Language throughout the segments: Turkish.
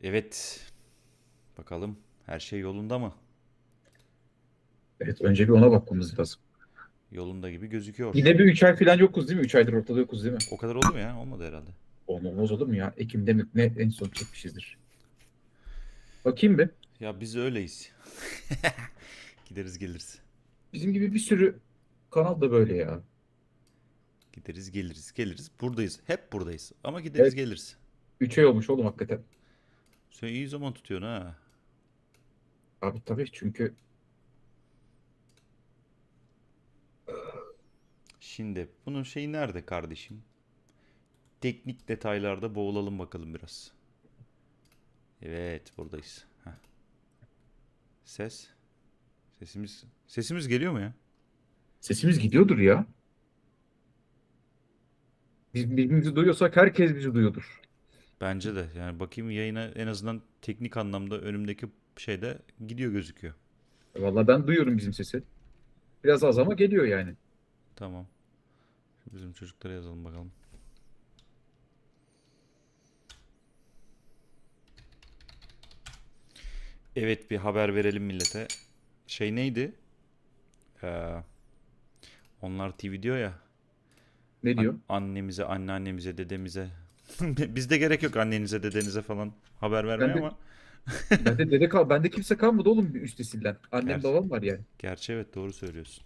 Evet. Bakalım her şey yolunda mı? Evet, önce bir ona bakmamız lazım. Yolunda gibi gözüküyor. Yine bir 3 ay falan yokuz değil mi? 3 aydır ortada yokuz değil mi? O kadar oldu mu ya? Olmadı herhalde. Olmaz olur mu ya? Ekim'de mi ne en son çekmişizdir. Bakayım bir. Ya biz öyleyiz. Gideriz geliriz. Bizim gibi bir sürü kanal da böyle ya. Gideriz geliriz. Geliriz. Buradayız. Hep buradayız. Ama gideriz Evet, geliriz. 3 ay olmuş oğlum hakikaten. Sen iyi zaman tutuyorsun ha. Abi tabii çünkü Şimdi bunun şeyi nerede kardeşim? Teknik detaylarda boğulalım bakalım biraz. Evet buradayız. Heh. Ses. Sesimiz geliyor mu ya? sesimiz gidiyordur ya. Biz birbirimizi duyuyorsak herkes bizi duyuyordur. Bence de. Yani bakayım yayına en azından teknik anlamda önümdeki şeyde gidiyor gözüküyor. Vallahi ben duyuyorum bizim sesi. Biraz az ama geliyor yani. Tamam. Bizim çocuklara yazalım bakalım. Evet bir haber verelim millete. Şey neydi? Ee, onlar TV diyor ya. Ne diyor? Annemize, anneannemize, dedemize. Bizde gerek yok annenize, dedenize falan haber vermeye Bende ama. bende dede kal bende kimse kalmadı oğlum bir üst nesilden. Annem Ger babam var yani. Gerçi evet doğru söylüyorsun.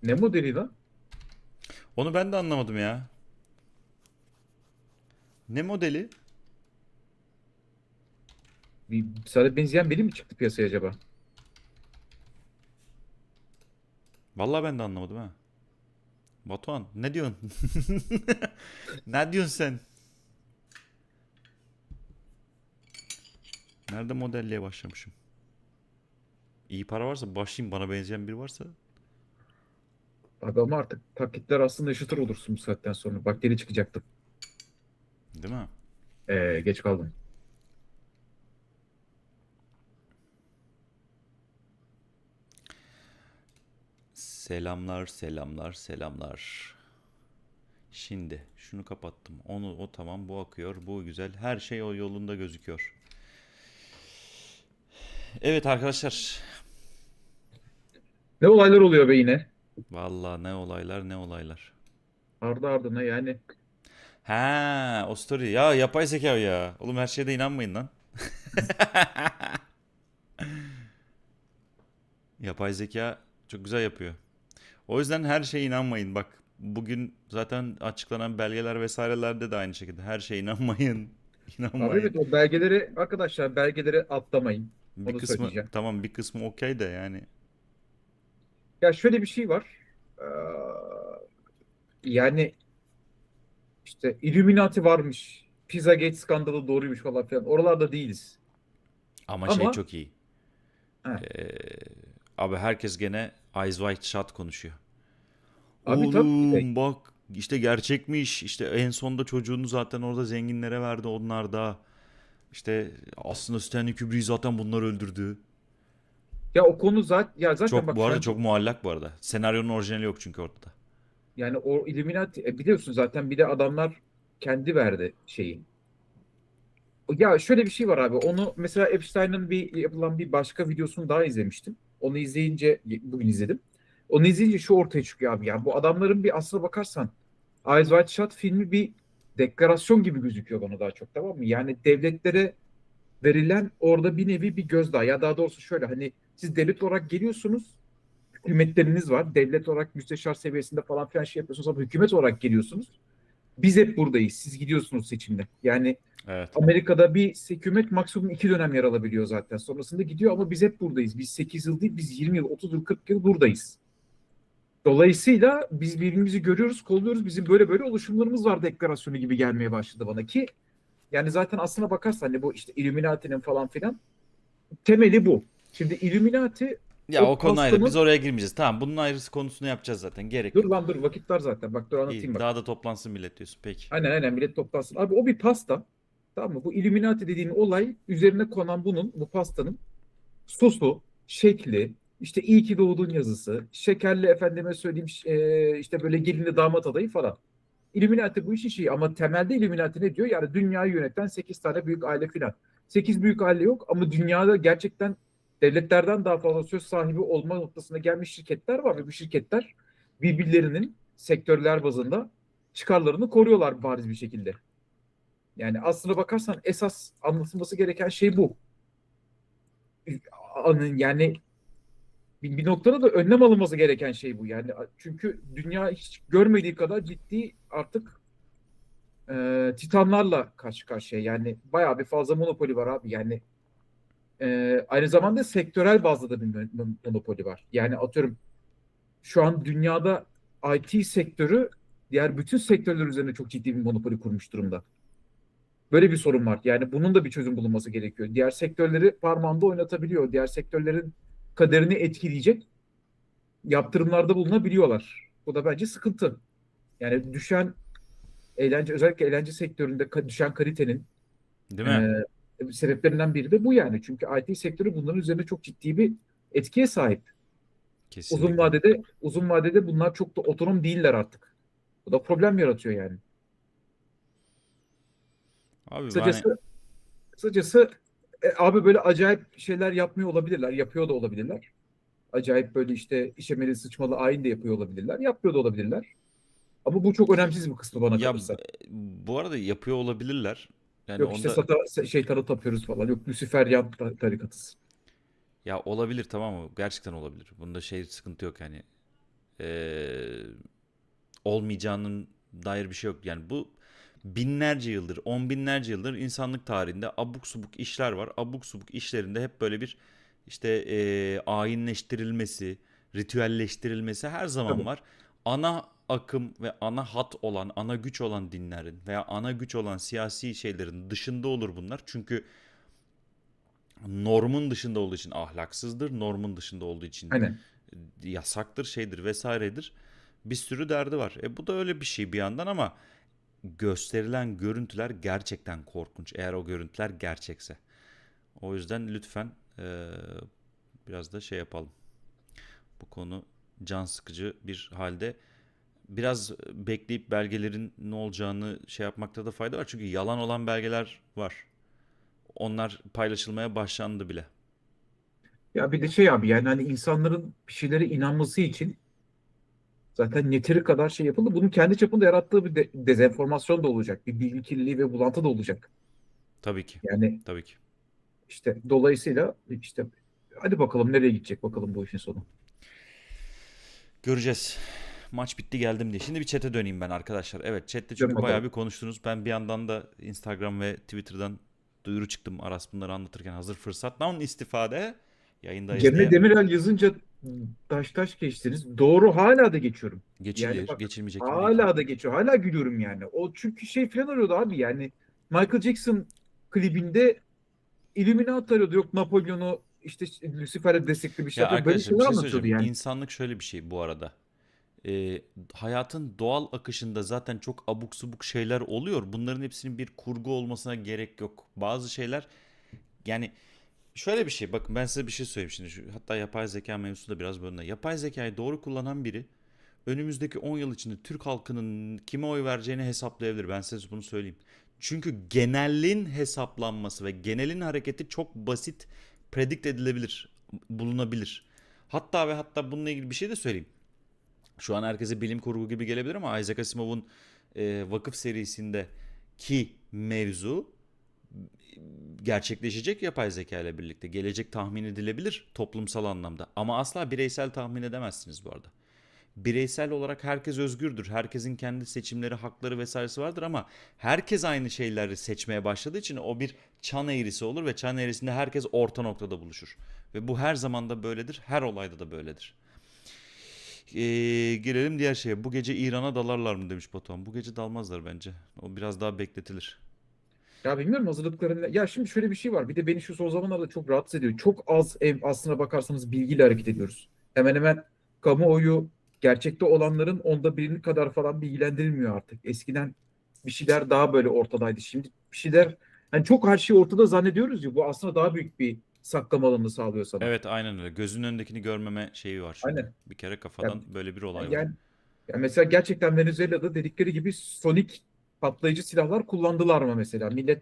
Ne modeli lan? Onu ben de anlamadım ya. Ne modeli? Sana benzeyen biri mi çıktı piyasaya acaba? Vallahi ben de anlamadım ha. Batuhan ne diyorsun? Ne diyorsun sen? Nerede modelliğe başlamışım? İyi para varsa başlayayım bana benzeyen biri varsa. Abi ama artık taklitler aslında yaşatır olursun bu saatten sonra. Bak geri çıkacaktım. Değil mi? Geç kaldım. Selamlar, selamlar, selamlar. Şimdi şunu kapattım. O tamam, bu akıyor, bu güzel. Her şey o yolunda gözüküyor. Evet arkadaşlar. Ne olaylar oluyor be yine? Vallahi ne olaylar ne olaylar. Ardı ardına yani. Ha, o story. Ya yapay zeka ya. Oğlum her şeyde inanmayın lan. Yapay zeka çok güzel yapıyor. O yüzden her şeye inanmayın. Bak bugün zaten açıklanan belgeler vesairelerde de aynı şekilde. Her şeye inanmayın. Abi İnanmayın. evet o belgeleri arkadaşlar belgeleri atlamayın. Bir Onu kısmı söyleyeceğim. tamam, bir kısmı okey de yani. Ya şöyle bir şey var. Ee, yani işte Illuminati varmış. Pizzagate skandalı doğruymuş falan filan. Oralarda değiliz. Ama şey Ama çok iyi. ha, Abi herkes gene Eyes Wide Shut konuşuyor. abi tabii ki de. Oğlum bak işte gerçekmiş. İşte en sonda çocuğunu zaten orada zenginlere verdi, onlar da. İşte aslında Stanley Kubrick zaten bunlar öldürdü. Ya o konu zaten ya zaten Çok bak bu şu arada an çok muallak bu arada. Senaryonun orijinali yok çünkü ortada. yani o Illuminati biliyorsun zaten bir de adamlar kendi verdi şeyi. Ya şöyle bir şey var abi. Onu mesela Epstein'ın bir yapılan bir başka videosunu daha izlemiştim. Onu izleyince bugün izledim. Onu izleyince şu ortaya çıkıyor abi. Ya bu adamların bir aslına bakarsan Eyes Wide Shut filmi bir deklarasyon gibi gözüküyor bana daha çok, tamam mı? Yani devletlere verilen orada bir nevi bir gözdağı. Ya daha doğrusu şöyle hani siz devlet olarak geliyorsunuz. Hükümetleriniz var. Devlet olarak müsteşar seviyesinde falan filan şey yapıyorsunuz ama hükümet olarak geliyorsunuz. Biz hep buradayız. Siz gidiyorsunuz seçimde. Yani Evet. Amerika'da bir hükümet maksimum 2 dönem yer alabiliyor zaten. Sonrasında gidiyor ama biz hep buradayız. Biz 8 yıl değil, biz 20 yıl, 30 yıl, 40 yıl buradayız. Dolayısıyla biz birbirimizi görüyoruz, kolluyoruz. Bizim böyle böyle oluşumlarımız var deklarasyonu gibi gelmeye başladı bana ki yani zaten aslına bakarsan hani bu işte Illuminati'nin falan filan temeli bu. Şimdi Illuminati Ya o o konu ayrı. Biz pastanın oraya girmeyeceğiz. Tamam, bunun ayrısı konusunu yapacağız zaten. Gerek dur yok. lan dur vakit var zaten. Bak dur anlatayım İyi. bak. Daha da toplansın millet diyorsun. Peki. Aynen millet toplansın. Abi o bir pasta. Tamam mı? Bu Illuminati dediğin olay üzerine konan bu pastanın sosu, şekli, işte iyi ki doğdun yazısı, şekerli efendime söyleyeyim işte böyle gelinli damat adayı falan. Illuminati bu işin şeyi ama temelde Illuminati ne diyor? Yani dünyayı yöneten 8 tane büyük aile filan. 8 büyük aile yok ama dünyada gerçekten devletlerden daha fazla söz sahibi olma noktasına gelmiş şirketler var ve bu şirketler birbirlerinin sektörler bazında çıkarlarını koruyorlar bariz bir şekilde. Yani aslına bakarsan esas anlatılması gereken şey bu. Yani bir noktada da önlem alınması gereken şey bu. Yani çünkü dünya hiç görmediği kadar ciddi artık titanlarla karşı karşıya. Yani bayağı bir fazla monopoli var abi. Yani aynı zamanda sektörel bazda da bir monopoli var. Yani atıyorum şu an dünyada IT sektörü diğer bütün sektörler üzerine çok ciddi bir monopoli kurmuş durumda. Böyle bir sorun var. Yani bunun da bir çözüm bulunması gerekiyor. Diğer sektörleri parmağında oynatabiliyor. Diğer sektörlerin kaderini etkileyecek yaptırımlarda bulunabiliyorlar. Bu da bence sıkıntı. Yani düşen eğlence özellikle eğlence sektöründe düşen kalitenin Değil mi? sebeplerinden biri de bu yani. Çünkü IT sektörü bunların üzerine çok ciddi bir etkiye sahip. Kesinlikle. Uzun vadede bunlar çok da otonom değiller artık. Bu da problem yaratıyor yani. Abi yani Kısacası kısacası abi böyle acayip şeyler yapmıyor olabilirler. Yapıyor da olabilirler. Acayip böyle işte işemeli sıçmalı ayin de yapıyor olabilirler. Yapıyor da olabilirler. Ama bu çok önemsiz bir kısmı bana ya kalırsa. bu arada yapıyor olabilirler. Yani Yok işte onda şeytanı tapıyoruz falan. Yok Luciferyan tarikatız. ya olabilir, tamam mı? Gerçekten olabilir. Bunda şey sıkıntı yok yani. Ee, Olmayacağının dair bir şey yok. Yani bu binlerce yıldır, on binlerce yıldır insanlık tarihinde abuk subuk işler var. Abuk subuk işlerinde hep böyle bir işte ayinleştirilmesi, ritüelleştirilmesi her zaman Tabii. var. Ana akım ve ana hat olan, ana güç olan dinlerin veya ana güç olan siyasi şeylerin dışında olur bunlar. Çünkü normun dışında olduğu için ahlaksızdır, normun dışında olduğu için Aynen. yasaktır, şeydir vesairedir. Bir sürü derdi var. Bu da öyle bir şey bir yandan ama gösterilen görüntüler gerçekten korkunç. Eğer o görüntüler gerçekse. O yüzden lütfen biraz da şey yapalım. Bu konu can sıkıcı bir halde. Biraz bekleyip belgelerin ne olacağını şey yapmakta da fayda var. Çünkü yalan olan belgeler var. Onlar paylaşılmaya başlandı bile. Ya bir de şey abi yani hani insanların bir şeylere inanması için zaten yeteri kadar şey yapıldı. Bunun kendi çapında yarattığı bir dezenformasyon da olacak. Bir bilgi kirliliği ve bulantı da olacak. Tabii ki. Yani Tabii ki. işte dolayısıyla işte hadi bakalım nereye gidecek bakalım bu işin sonu. Göreceğiz. Maç bitti geldim diye. Şimdi bir chat'e döneyim ben arkadaşlar. Evet, chat'te Dön çünkü bayağı bakalım. bir konuştunuz. Ben bir yandan da Instagram ve Twitter'dan duyuru çıktım. Aras bunları anlatırken hazır fırsattan istifade yayındayız Cemre diye. Demirel yazınca taş geçtiniz. Doğru hala da geçiyorum. Yani Geçilir. bak Geçilmeyecek gibi değil ki. hala da geçiyor. Hala gülüyorum yani. O çünkü şey falan arıyordu abi yani. Michael Jackson klibinde Illuminati arıyordu. Yok Napolyon'u işte Lucifer'e destekli bir şey Ya yapıyor. Böyle arkadaşlar bir şeyler şey anlatıyordu söyleyeceğim. yani. İnsanlık şöyle bir şey bu arada. Hayatın doğal akışında zaten çok abuk subuk şeyler oluyor. Bunların hepsinin bir kurgu olmasına gerek yok. Bazı şeyler yani şöyle bir şey, bakın ben size bir şey söyleyeyim şimdi. Hatta yapay zeka mevzusu da biraz böyle. Yapay zekayı doğru kullanan biri önümüzdeki 10 yıl içinde Türk halkının kime oy vereceğini hesaplayabilir. Ben size bunu söyleyeyim. Çünkü genelin hesaplanması ve genelin hareketi çok basit predict edilebilir, bulunabilir. Hatta ve hatta bununla ilgili bir şey de söyleyeyim. Şu an herkese bilim kurgu gibi gelebilir ama Isaac Asimov'un Vakıf serisindeki mevzu gerçekleşecek yapay zeka ile birlikte. Gelecek tahmin edilebilir toplumsal anlamda. Ama asla bireysel tahmin edemezsiniz bu arada. Bireysel olarak herkes özgürdür. Herkesin kendi seçimleri, hakları vesairesi vardır ama herkes aynı şeyleri seçmeye başladığı için o bir çan eğrisi olur ve çan eğrisinde herkes orta noktada buluşur. Ve bu her zaman da böyledir. Her olayda da böyledir. Gelelim diğer şeye. Bu gece İran'a dalarlar mı demiş Batuhan. Bu gece dalmazlar bence. O biraz daha bekletilir. Ya bilmiyorum hazırlıklarında. Ya şimdi şöyle bir şey var. Bir de beni şu son zamanlarda çok rahatsız ediyor. Çok az aslına bakarsanız bilgiyle hareket ediyoruz. Hemen hemen kamuoyu gerçekte olanların onda birini kadar falan bilgilendirilmiyor artık. Eskiden bir şeyler daha böyle ortadaydı. Şimdi bir şeyler hani çok her şey ortada zannediyoruz ya bu aslında daha büyük bir saklama alanını sağlıyor sana. Evet, aynen öyle. Gözünün önündekini görmeme şeyi var şimdi. Aynen. Bir kere Ya, kafadan böyle bir olay var. yani Yani mesela gerçekten Venezuela'da dedikleri gibi sonik patlayıcı silahlar kullandılar mı mesela? Millet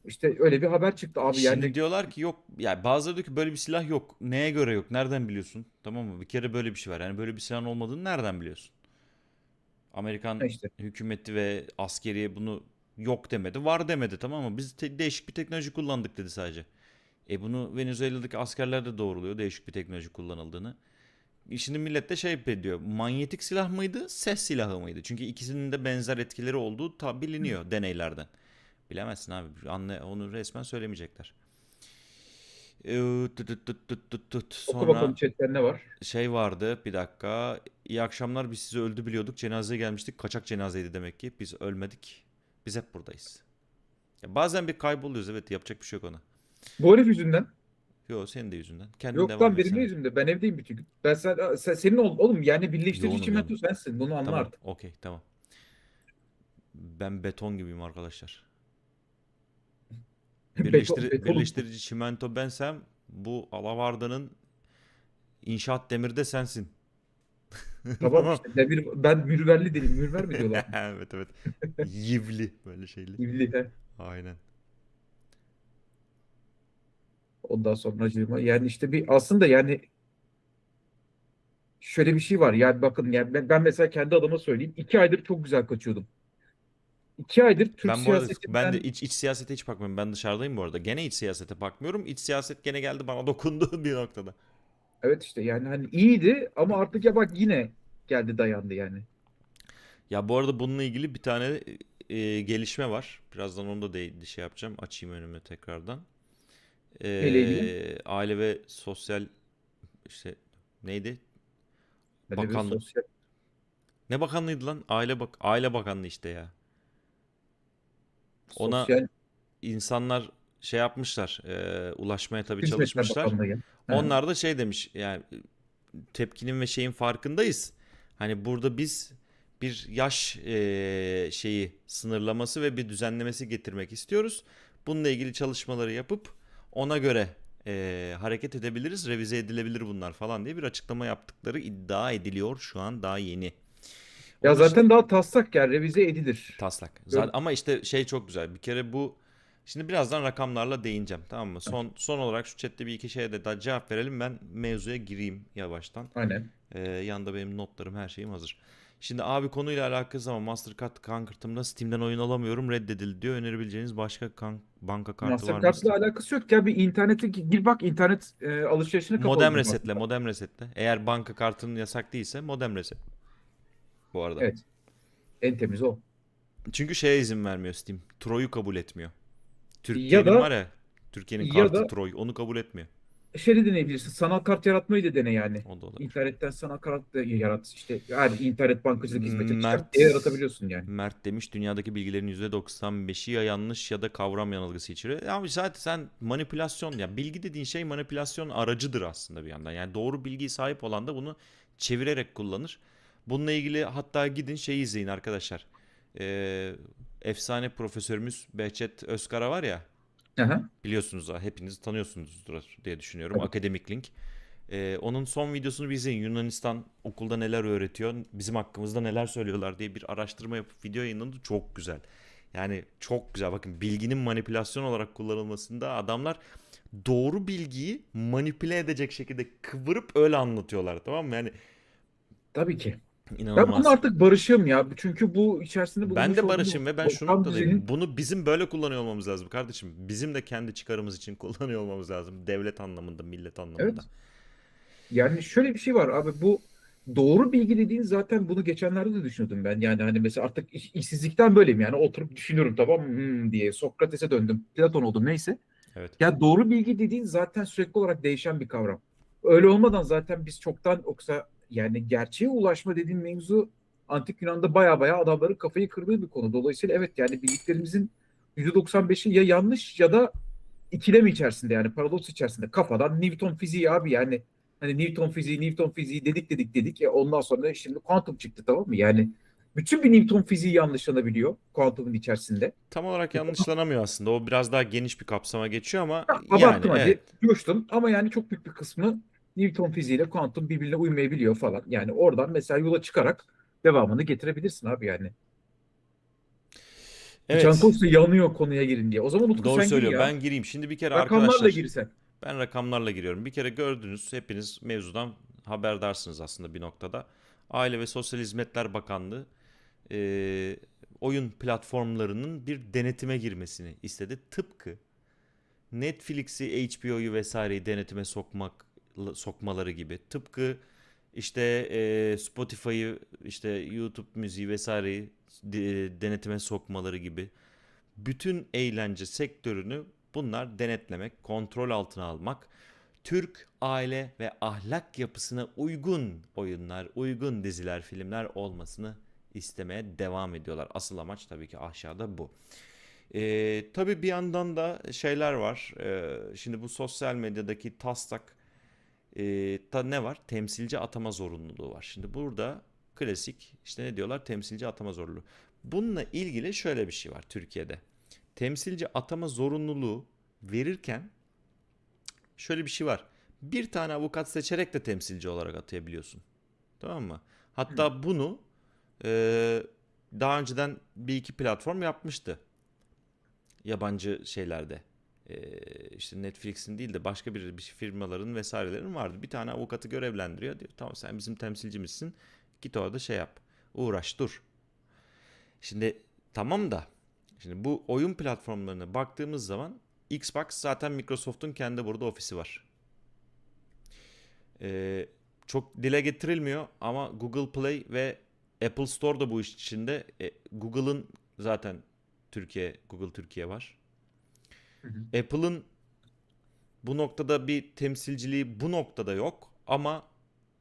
işte öyle bir haber çıktı abi Şimdi yani. diyorlar ki yok, yani bazıları diyor ki böyle bir silah yok. Neye göre yok? Nereden biliyorsun? Tamam mı? Bir kere böyle bir şey var. Yani böyle bir silahın olmadığını nereden biliyorsun? Amerikan İşte hükümeti ve askeriye bunu yok demedi, var demedi, tamam mı? Biz değişik bir teknoloji kullandık dedi sadece. Bunu Venezuela'daki askerler de doğruluyor değişik bir teknoloji kullanıldığını. Şimdi millet de şey ediyor. Manyetik silah mıydı, ses silahı mıydı? Çünkü ikisinin de benzer etkileri olduğu biliniyor deneylerden. Bilemezsin abi. Onu resmen söylemeyecekler. oku bakalım Sonra chatten ne var? şey vardı, bir dakika. İyi akşamlar, biz sizi öldü biliyorduk. Cenazeye gelmiştik. Kaçak cenazeydi demek ki. Biz ölmedik. Biz hep buradayız. Ya bazen bir kayboluyoruz, evet, yapacak bir şey yok ona. Bu herif yüzünden. Yo, senin de yüzünden. Kendin Yok devam lan benim ne etsene. yüzümde. Ben evdeyim bütün gün. Senin oğlum yani birleştirici Yoğunum yoğunum. çimento sensin. Bunu anla Tamam, artık. okey, tamam. Ben beton gibiyim arkadaşlar. Betonum. Birleştirici çimento bensem, bu Alavardanın inşaat demiri de sensin. Tamam Tamam. işte ben mürverli değilim. Mürver mi diyorlar? Evet, evet. Yivli böyle şeyli. İvli he. Aynen. Ondan sonra yani işte bir aslında yani şöyle bir şey var. Yani bakın yani ben mesela kendi adıma söyleyeyim. 2 aydır çok güzel kaçıyordum. 2 aydır Türk Ben bu arada, ben de siyasetinden iç siyasete hiç bakmıyorum. Ben dışarıdayım bu arada. Gene iç siyasete bakmıyorum. İç siyaset gene geldi bana dokundu bir noktada. evet işte yani hani iyiydi ama artık ya bak yine geldi dayandı yani. Ya bu arada bununla ilgili bir tane gelişme var. Birazdan onu da şey yapacağım. Açayım önüme tekrardan. Neyle ilgili? Aile ve Sosyal, işte neydi? Böyle bir Bakanlık. sosyal Ne bakanlığıydı lan? Aile Bakanlığı işte ya. Ona sosyal insanlar şey yapmışlar. Ulaşmaya tabii Hizmetler çalışmışlar. Bakanlığı ya. Ha. Onlar da şey demiş yani, tepkinin ve şeyin farkındayız. Hani burada biz bir yaş şeyi sınırlaması ve bir düzenlemesi getirmek istiyoruz. Bununla ilgili çalışmaları yapıp ona göre hareket edebiliriz, revize edilebilir bunlar falan diye bir açıklama yaptıkları iddia ediliyor, şu an daha yeni. Ya Onun dışında zaten daha taslak yani revize edilir. taslak. Gör- Zaten ama işte şey çok güzel. Bir kere bu, şimdi birazdan rakamlarla değineceğim, tamam mı? Son olarak şu chatte bir iki şeye de daha cevap verelim. Ben mevzuya gireyim yavaştan. Aynen. Yanında benim notlarım, her şeyim hazır. Şimdi abi, konuyla alakası ama Mastercard kartımda Steam'den oyun alamıyorum, reddedildi diyor. Önerebileceğiniz başka banka kartı var mı Mastercard'la Steam? alakası yok ya bir internete gir bak internet alışverişine kapalı Modem bir resetle, Mastercard. modem resetle. Eğer banka kartının yasak değilse modem reset bu arada. Evet. En temiz o. Çünkü şeye izin vermiyor Steam. Troy'u kabul etmiyor. Ya Türkiye'nin var da ya, Türkiye'nin ya kartı da Troy, onu kabul etmiyor. şey de deneyebilirsin. Sanal kart yaratmayı da dene yani. O da olabilir. İnternetten sanal kart da yarat. İşte her internet bankacılık hizmeti çıkart Mert diye yaratabiliyorsun yani. Mert demiş, dünyadaki bilgilerin %95'i ya yanlış ya da kavram yanılgısı içeriyor. Ama zaten sen manipülasyon, ya bilgi dediğin şey manipülasyon aracıdır aslında bir yandan. Yani doğru bilgiye sahip olan da bunu çevirerek kullanır. Bununla ilgili hatta gidin şeyi izleyin arkadaşlar. Efsane profesörümüz Behçet Özkara var ya, Aha, biliyorsunuz, hepiniz tanıyorsunuzdur diye düşünüyorum. tabii. Akademik Link. Onun son videosunu bir izleyin. Yunanistan okulda neler öğretiyor, bizim hakkımızda neler söylüyorlar diye bir araştırma yapıp video yayınladı. Çok güzel. Yani çok güzel. Bakın, bilginin manipülasyon olarak kullanılmasında adamlar doğru bilgiyi manipüle edecek şekilde kıvırıp öyle anlatıyorlar. Tamam mı? Yani Tabii ki. Ben bununla inanılmaz. artık barışığım ya. Çünkü bu içerisinde Ben bulunmuş de olduğumuz barışım ve ben şu ortam noktadayım. düzenin Bunu bizim böyle kullanıyor olmamız lazım kardeşim. Bizim de kendi çıkarımız için kullanıyor olmamız lazım. Devlet anlamında, millet anlamında. evet. Yani şöyle bir şey var abi bu doğru bilgi dediğin zaten bunu geçenlerde de düşünüyordum ben. Yani hani mesela artık işsizlikten böyleyim yani oturup düşünüyorum tamam mı diye Sokrates'e döndüm. Platon oldum neyse. Evet. Ya doğru bilgi dediğin zaten sürekli olarak değişen bir kavram. Öyle olmadan zaten biz çoktan yoksa yani gerçeğe ulaşma dediğin mevzu antik Yunan'da baya baya adamların kafayı kırdığı bir konu. Dolayısıyla evet yani bildiklerimizin %95'i ya yanlış ya da ikilem içerisinde yani paradoks içerisinde kafadan Newton fiziği abi yani hani Newton fiziği dedik. Ondan sonra şimdi kuantum çıktı tamam mı? Yani bütün bir Newton fiziği yanlışlanabiliyor kuantumun içerisinde. Tam olarak yanlışlanamıyor aslında. O biraz daha geniş bir kapsama geçiyor ama yani Abarttım evet. hadi. Coştum ama yani çok büyük bir kısmı Newton fiziğiyle kuantum birbirine uymayabiliyor falan. Yani oradan mesela yola çıkarak devamını getirebilirsin abi yani. Can Evet, Koç da yanıyor konuya girin diye. O zaman Utku doğru sen gir söylüyor. ya. Ben gireyim. Şimdi bir kere Rakamlarla arkadaşlar, girsen. ben rakamlarla giriyorum. Bir kere gördünüz, hepiniz mevzudan haberdarsınız aslında bir noktada. Aile ve Sosyal Hizmetler Bakanlığı e, oyun platformlarının bir denetime girmesini istedi. Tıpkı Netflix'i, HBO'yu vesaireyi denetime sokmaları gibi. Tıpkı işte Spotify'ı, işte YouTube müziği vesaireyi denetime sokmaları gibi. Bütün eğlence sektörünü bunlar denetlemek, kontrol altına almak, Türk aile ve ahlak yapısına uygun oyunlar, uygun diziler, filmler olmasını istemeye devam ediyorlar. Asıl amaç tabii ki aşağıda bu. Tabii bir yandan da şeyler var. Şimdi bu sosyal medyadaki taslak ne var? Temsilci atama zorunluluğu var. Şimdi burada klasik işte ne diyorlar? Temsilci atama zorunluluğu. Bununla ilgili şöyle bir şey var Türkiye'de. Temsilci atama zorunluluğu verirken şöyle bir şey var. Bir tane avukat seçerek de temsilci olarak atayabiliyorsun. Tamam mı? Hı. Hatta bunu e, daha önceden bir iki platform yapmıştı. Yabancı şeylerde. İşte Netflix'in değil de başka bir firmaların vesairelerin vardı. Bir tane avukatı görevlendiriyor. Diyor tamam sen bizim temsilcimizsin. Git orada şey yap. Uğraş dur. Şimdi tamam da şimdi bu oyun platformlarına baktığımız zaman Xbox zaten Microsoft'un kendi burada ofisi var. Ee, Çok dile getirilmiyor ama Google Play ve Apple Store da bu iş içinde. Google'ın zaten Google Türkiye var. Hı hı. Apple'ın bu noktada bir temsilciliği bu noktada yok ama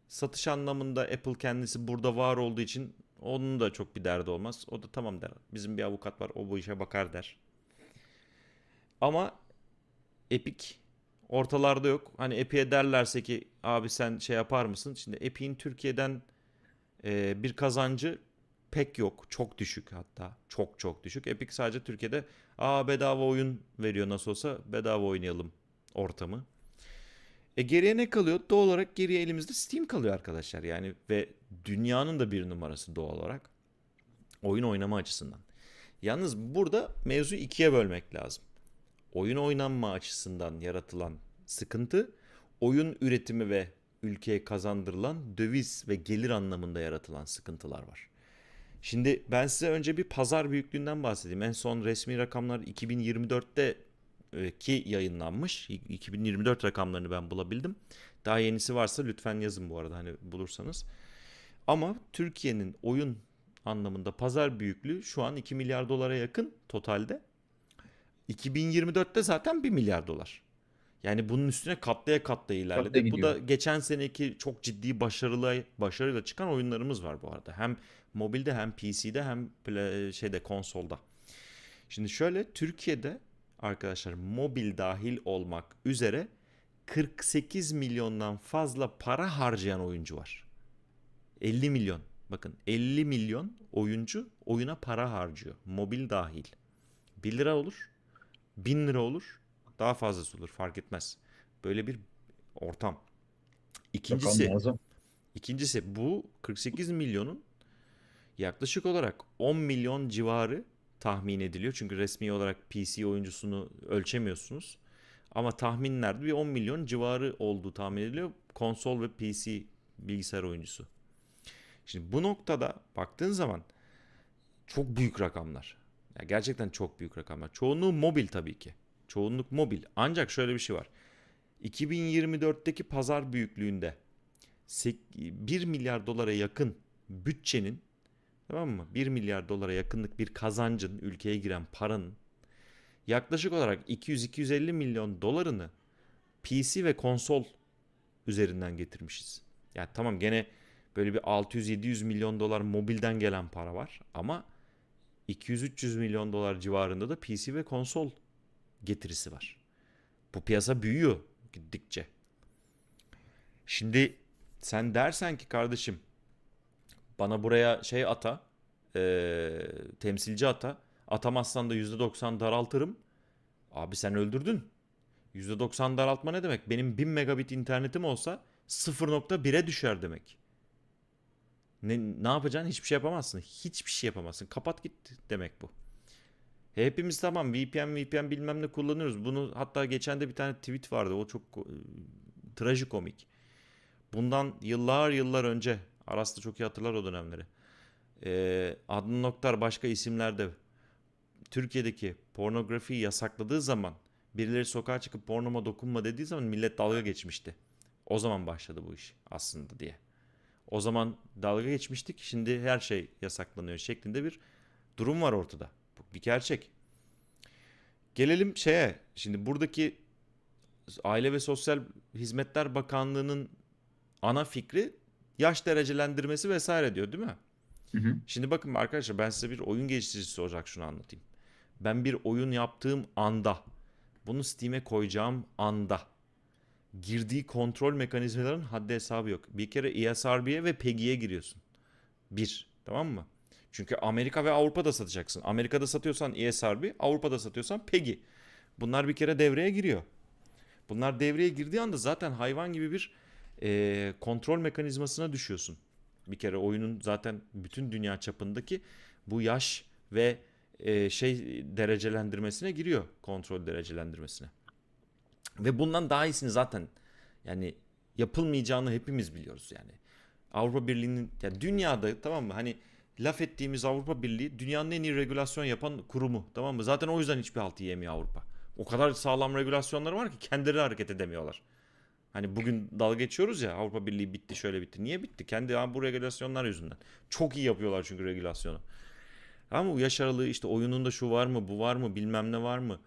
satış anlamında Apple kendisi burada var olduğu için onun da çok bir derdi olmaz. O da tamam der. Bizim bir avukat var o bu işe bakar der. Ama Epic ortalarda yok. Hani Epic'e derlerse ki abi sen şey yapar mısın? Şimdi Epic'in Türkiye'den bir kazancı pek yok. Çok düşük hatta. Çok çok düşük. Epic sadece Türkiye'de bedava oyun veriyor nasıl olsa bedava oynayalım ortamı. Geriye ne kalıyor? Doğal olarak geriye elimizde Steam kalıyor arkadaşlar. Yani ve dünyanın da bir numarası doğal olarak oyun oynama açısından. Yalnız burada mevzu ikiye bölmek lazım. Oyun oynanma açısından yaratılan sıkıntı, oyun üretimi ve ülkeye kazandırılan döviz ve gelir anlamında yaratılan sıkıntılar var. Şimdi ben size önce bir pazar büyüklüğünden bahsedeyim. En son resmi rakamlar 2024'te ki yayınlanmış. 2024 rakamlarını ben bulabildim. Daha yenisi varsa lütfen yazın bu arada hani bulursanız. Ama Türkiye'nin oyun anlamında pazar büyüklüğü şu an 2 milyar dolara yakın totalde. 2024'te zaten 1 milyar dolar. Yani bunun üstüne katlaya katlaya Hatta ilerledi. Bu gidiyor. da geçen seneki çok ciddi başarıyla çıkan oyunlarımız var bu arada. Hem mobilde hem PC'de hem şeyde konsolda. Şimdi şöyle Türkiye'de arkadaşlar mobil dahil olmak üzere 48 milyondan fazla para harcayan oyuncu var. 50 milyon. Bakın 50 milyon oyuncu oyuna para harcıyor. Mobil dahil. 1 lira olur, 1000 lira olur, daha fazlası olur fark etmez. Böyle bir ortam. Rakam İkincisi, muazzam. ikincisi bu 48 milyonun yaklaşık olarak 10 milyon civarı tahmin ediliyor. Çünkü resmi olarak PC oyuncusunu ölçemiyorsunuz. Ama tahminlerde bir 10 milyon civarı olduğu tahmin ediliyor. Konsol ve PC bilgisayar oyuncusu. Şimdi bu noktada baktığın zaman çok büyük rakamlar. Ya gerçekten çok büyük rakamlar. Çoğunluğu mobil tabii ki. Çoğunluk mobil. Ancak şöyle bir şey var. 2024'teki pazar büyüklüğünde 1 milyar dolara yakın bütçenin, tamam mı? 1 milyar dolara yakınlık bir kazancın, ülkeye giren paranın yaklaşık olarak 200-250 milyon dolarını PC ve konsol üzerinden getirmişiz. Yani tamam gene böyle bir 600-700 milyon dolar mobilden gelen para var ama 200-300 milyon dolar civarında da PC ve konsol getirisi var. Bu piyasa büyüyor gittikçe. Şimdi sen dersen ki kardeşim bana buraya şey ata, temsilci ata. Atamazsan da %90 daraltırım. Abi sen öldürdün. %90 daraltma ne demek? Benim 1000 megabit internetim olsa 0.1'e düşer demek. Ne yapacaksın? Hiçbir şey yapamazsın. Hiçbir şey yapamazsın. Kapat git demek bu. Hepimiz tamam VPN bilmem ne kullanıyoruz. Bunu hatta geçen de bir tane tweet vardı. O çok trajikomik. Bundan yıllar önce Aras da çok iyi hatırlar o dönemleri. Adnan Oktar başka isimlerde Türkiye'deki pornografiyi yasakladığı zaman birileri sokağa çıkıp pornoma dokunma dediği zaman millet dalga geçmişti. O zaman başladı bu iş aslında diye. O zaman dalga geçmiştik. Şimdi her şey yasaklanıyor şeklinde bir durum var ortada. Bu bir gerçek. Gelelim şeye. Şimdi buradaki Aile ve Sosyal Hizmetler Bakanlığı'nın ana fikri yaş derecelendirmesi vesaire diyor değil mi? Hı hı. Şimdi bakın arkadaşlar, ben size bir oyun geliştiricisi olarak şunu anlatayım. Ben bir oyun yaptığım anda, bunu Steam'e koyacağım anda girdiği kontrol mekanizmaların haddi hesabı yok. Bir kere ESRB'ye ve PEGI'ye giriyorsun. Bir, tamam mı? Çünkü Amerika ve Avrupa'da satacaksın. Amerika'da satıyorsan ESRB, Avrupa'da satıyorsan PEGI. Bunlar bir kere devreye giriyor. Bunlar devreye girdiği anda zaten hayvan gibi bir kontrol mekanizmasına düşüyorsun. Bir kere oyunun zaten bütün dünya çapındaki bu yaş ve derecelendirmesine giriyor. Kontrol derecelendirmesine. Ve bundan daha iyisini zaten yani yapılmayacağını hepimiz biliyoruz yani. Avrupa Birliği'nin, yani dünyada, tamam mı? Hani laf ettiğimiz Avrupa Birliği dünyanın en iyi regülasyon yapan kurumu, tamam mı? Zaten o yüzden hiçbir halt yiyemiyor Avrupa. O kadar sağlam regülasyonları var ki kendileri hareket edemiyorlar. Hani bugün dalga geçiyoruz ya, Avrupa Birliği bitti şöyle bitti. Niye bitti? Kendi bu regülasyonlar yüzünden. Çok iyi yapıyorlar çünkü regülasyonu. Ama bu yaş aralığı işte, oyununda şu var mı, bu var mı, bilmem ne var mı?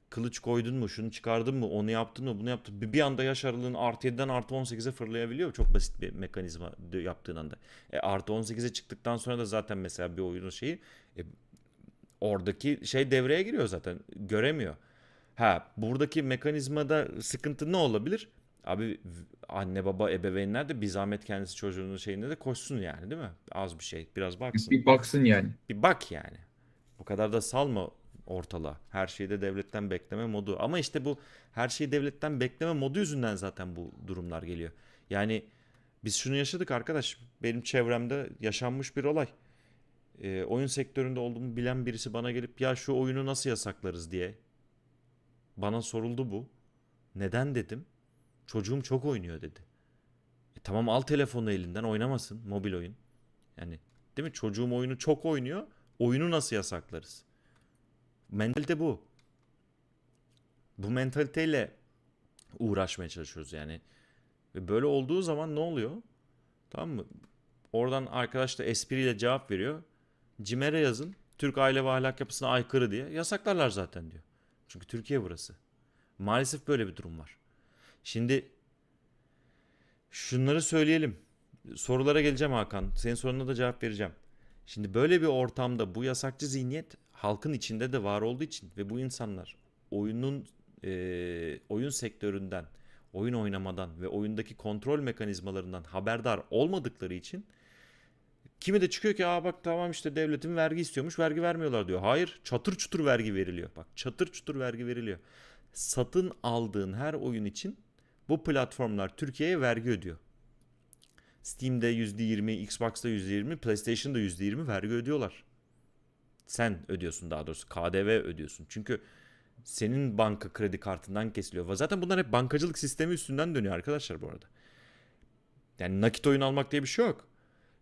Kılıç koydun mu, şunu çıkardın mı, onu yaptın mı, bunu yaptın. Bir anda yaş aralığını artı 7'den artı 18'e fırlayabiliyor. Çok basit bir mekanizma yaptığın anda. Artı 18'e çıktıktan sonra da zaten mesela bir oyunun şeyi oradaki şey devreye giriyor zaten. Göremiyor. Ha, buradaki mekanizmada sıkıntı ne olabilir? Abi anne baba ebeveynler de bir zahmet kendisi çocuğunun şeyinde de koşsun yani, değil mi? Az bir şey, biraz baksın. Bir baksın yani. Bir bak yani. Bu kadar da salma ortalığa. Her şeyi de devletten bekleme modu. Ama işte bu her şeyi devletten bekleme modu yüzünden zaten bu durumlar geliyor. Yani biz şunu yaşadık arkadaş. Benim çevremde yaşanmış bir olay. Oyun sektöründe olduğumu bilen birisi bana gelip ya şu oyunu nasıl yasaklarız diye bana soruldu bu. Neden dedim. Çocuğum çok oynuyor dedi. Tamam, al telefonu elinden, oynamasın mobil oyun. Yani değil mi? Çocuğum oyunu çok oynuyor. Oyunu nasıl yasaklarız? Mentalite bu. Bu mentaliteyle uğraşmaya çalışıyoruz yani. Ve böyle olduğu zaman ne oluyor? Tamam mı? Oradan arkadaş da espriyle cevap veriyor. CİMER'e yazın. Türk aile ve ahlak yapısına aykırı diye. Yasaklarlar zaten diyor. Çünkü Türkiye burası. Maalesef böyle bir durum var. Şimdi şunları söyleyelim. Sorulara geleceğim Hakan. Senin soruna da cevap vereceğim. Şimdi böyle bir ortamda bu yasakçı zihniyet halkın içinde de var olduğu için ve bu insanlar oyunun oyun sektöründen, oyun oynamadan ve oyundaki kontrol mekanizmalarından haberdar olmadıkları için kimi de çıkıyor ki aa bak tamam işte devletin vergi istiyormuş, vergi vermiyorlar diyor. Hayır, çatır çutur vergi veriliyor. Bak, çatır çutur vergi veriliyor. Satın aldığın her oyun için bu platformlar Türkiye'ye vergi ödüyor. Steam'de %20, Xbox'ta %20, PlayStation'da %20 vergi ödüyorlar. Sen ödüyorsun, daha doğrusu KDV ödüyorsun. Çünkü senin banka kredi kartından kesiliyor. Ve zaten bunlar hep bankacılık sistemi üstünden dönüyor arkadaşlar bu arada. Yani nakit oyun almak diye bir şey yok.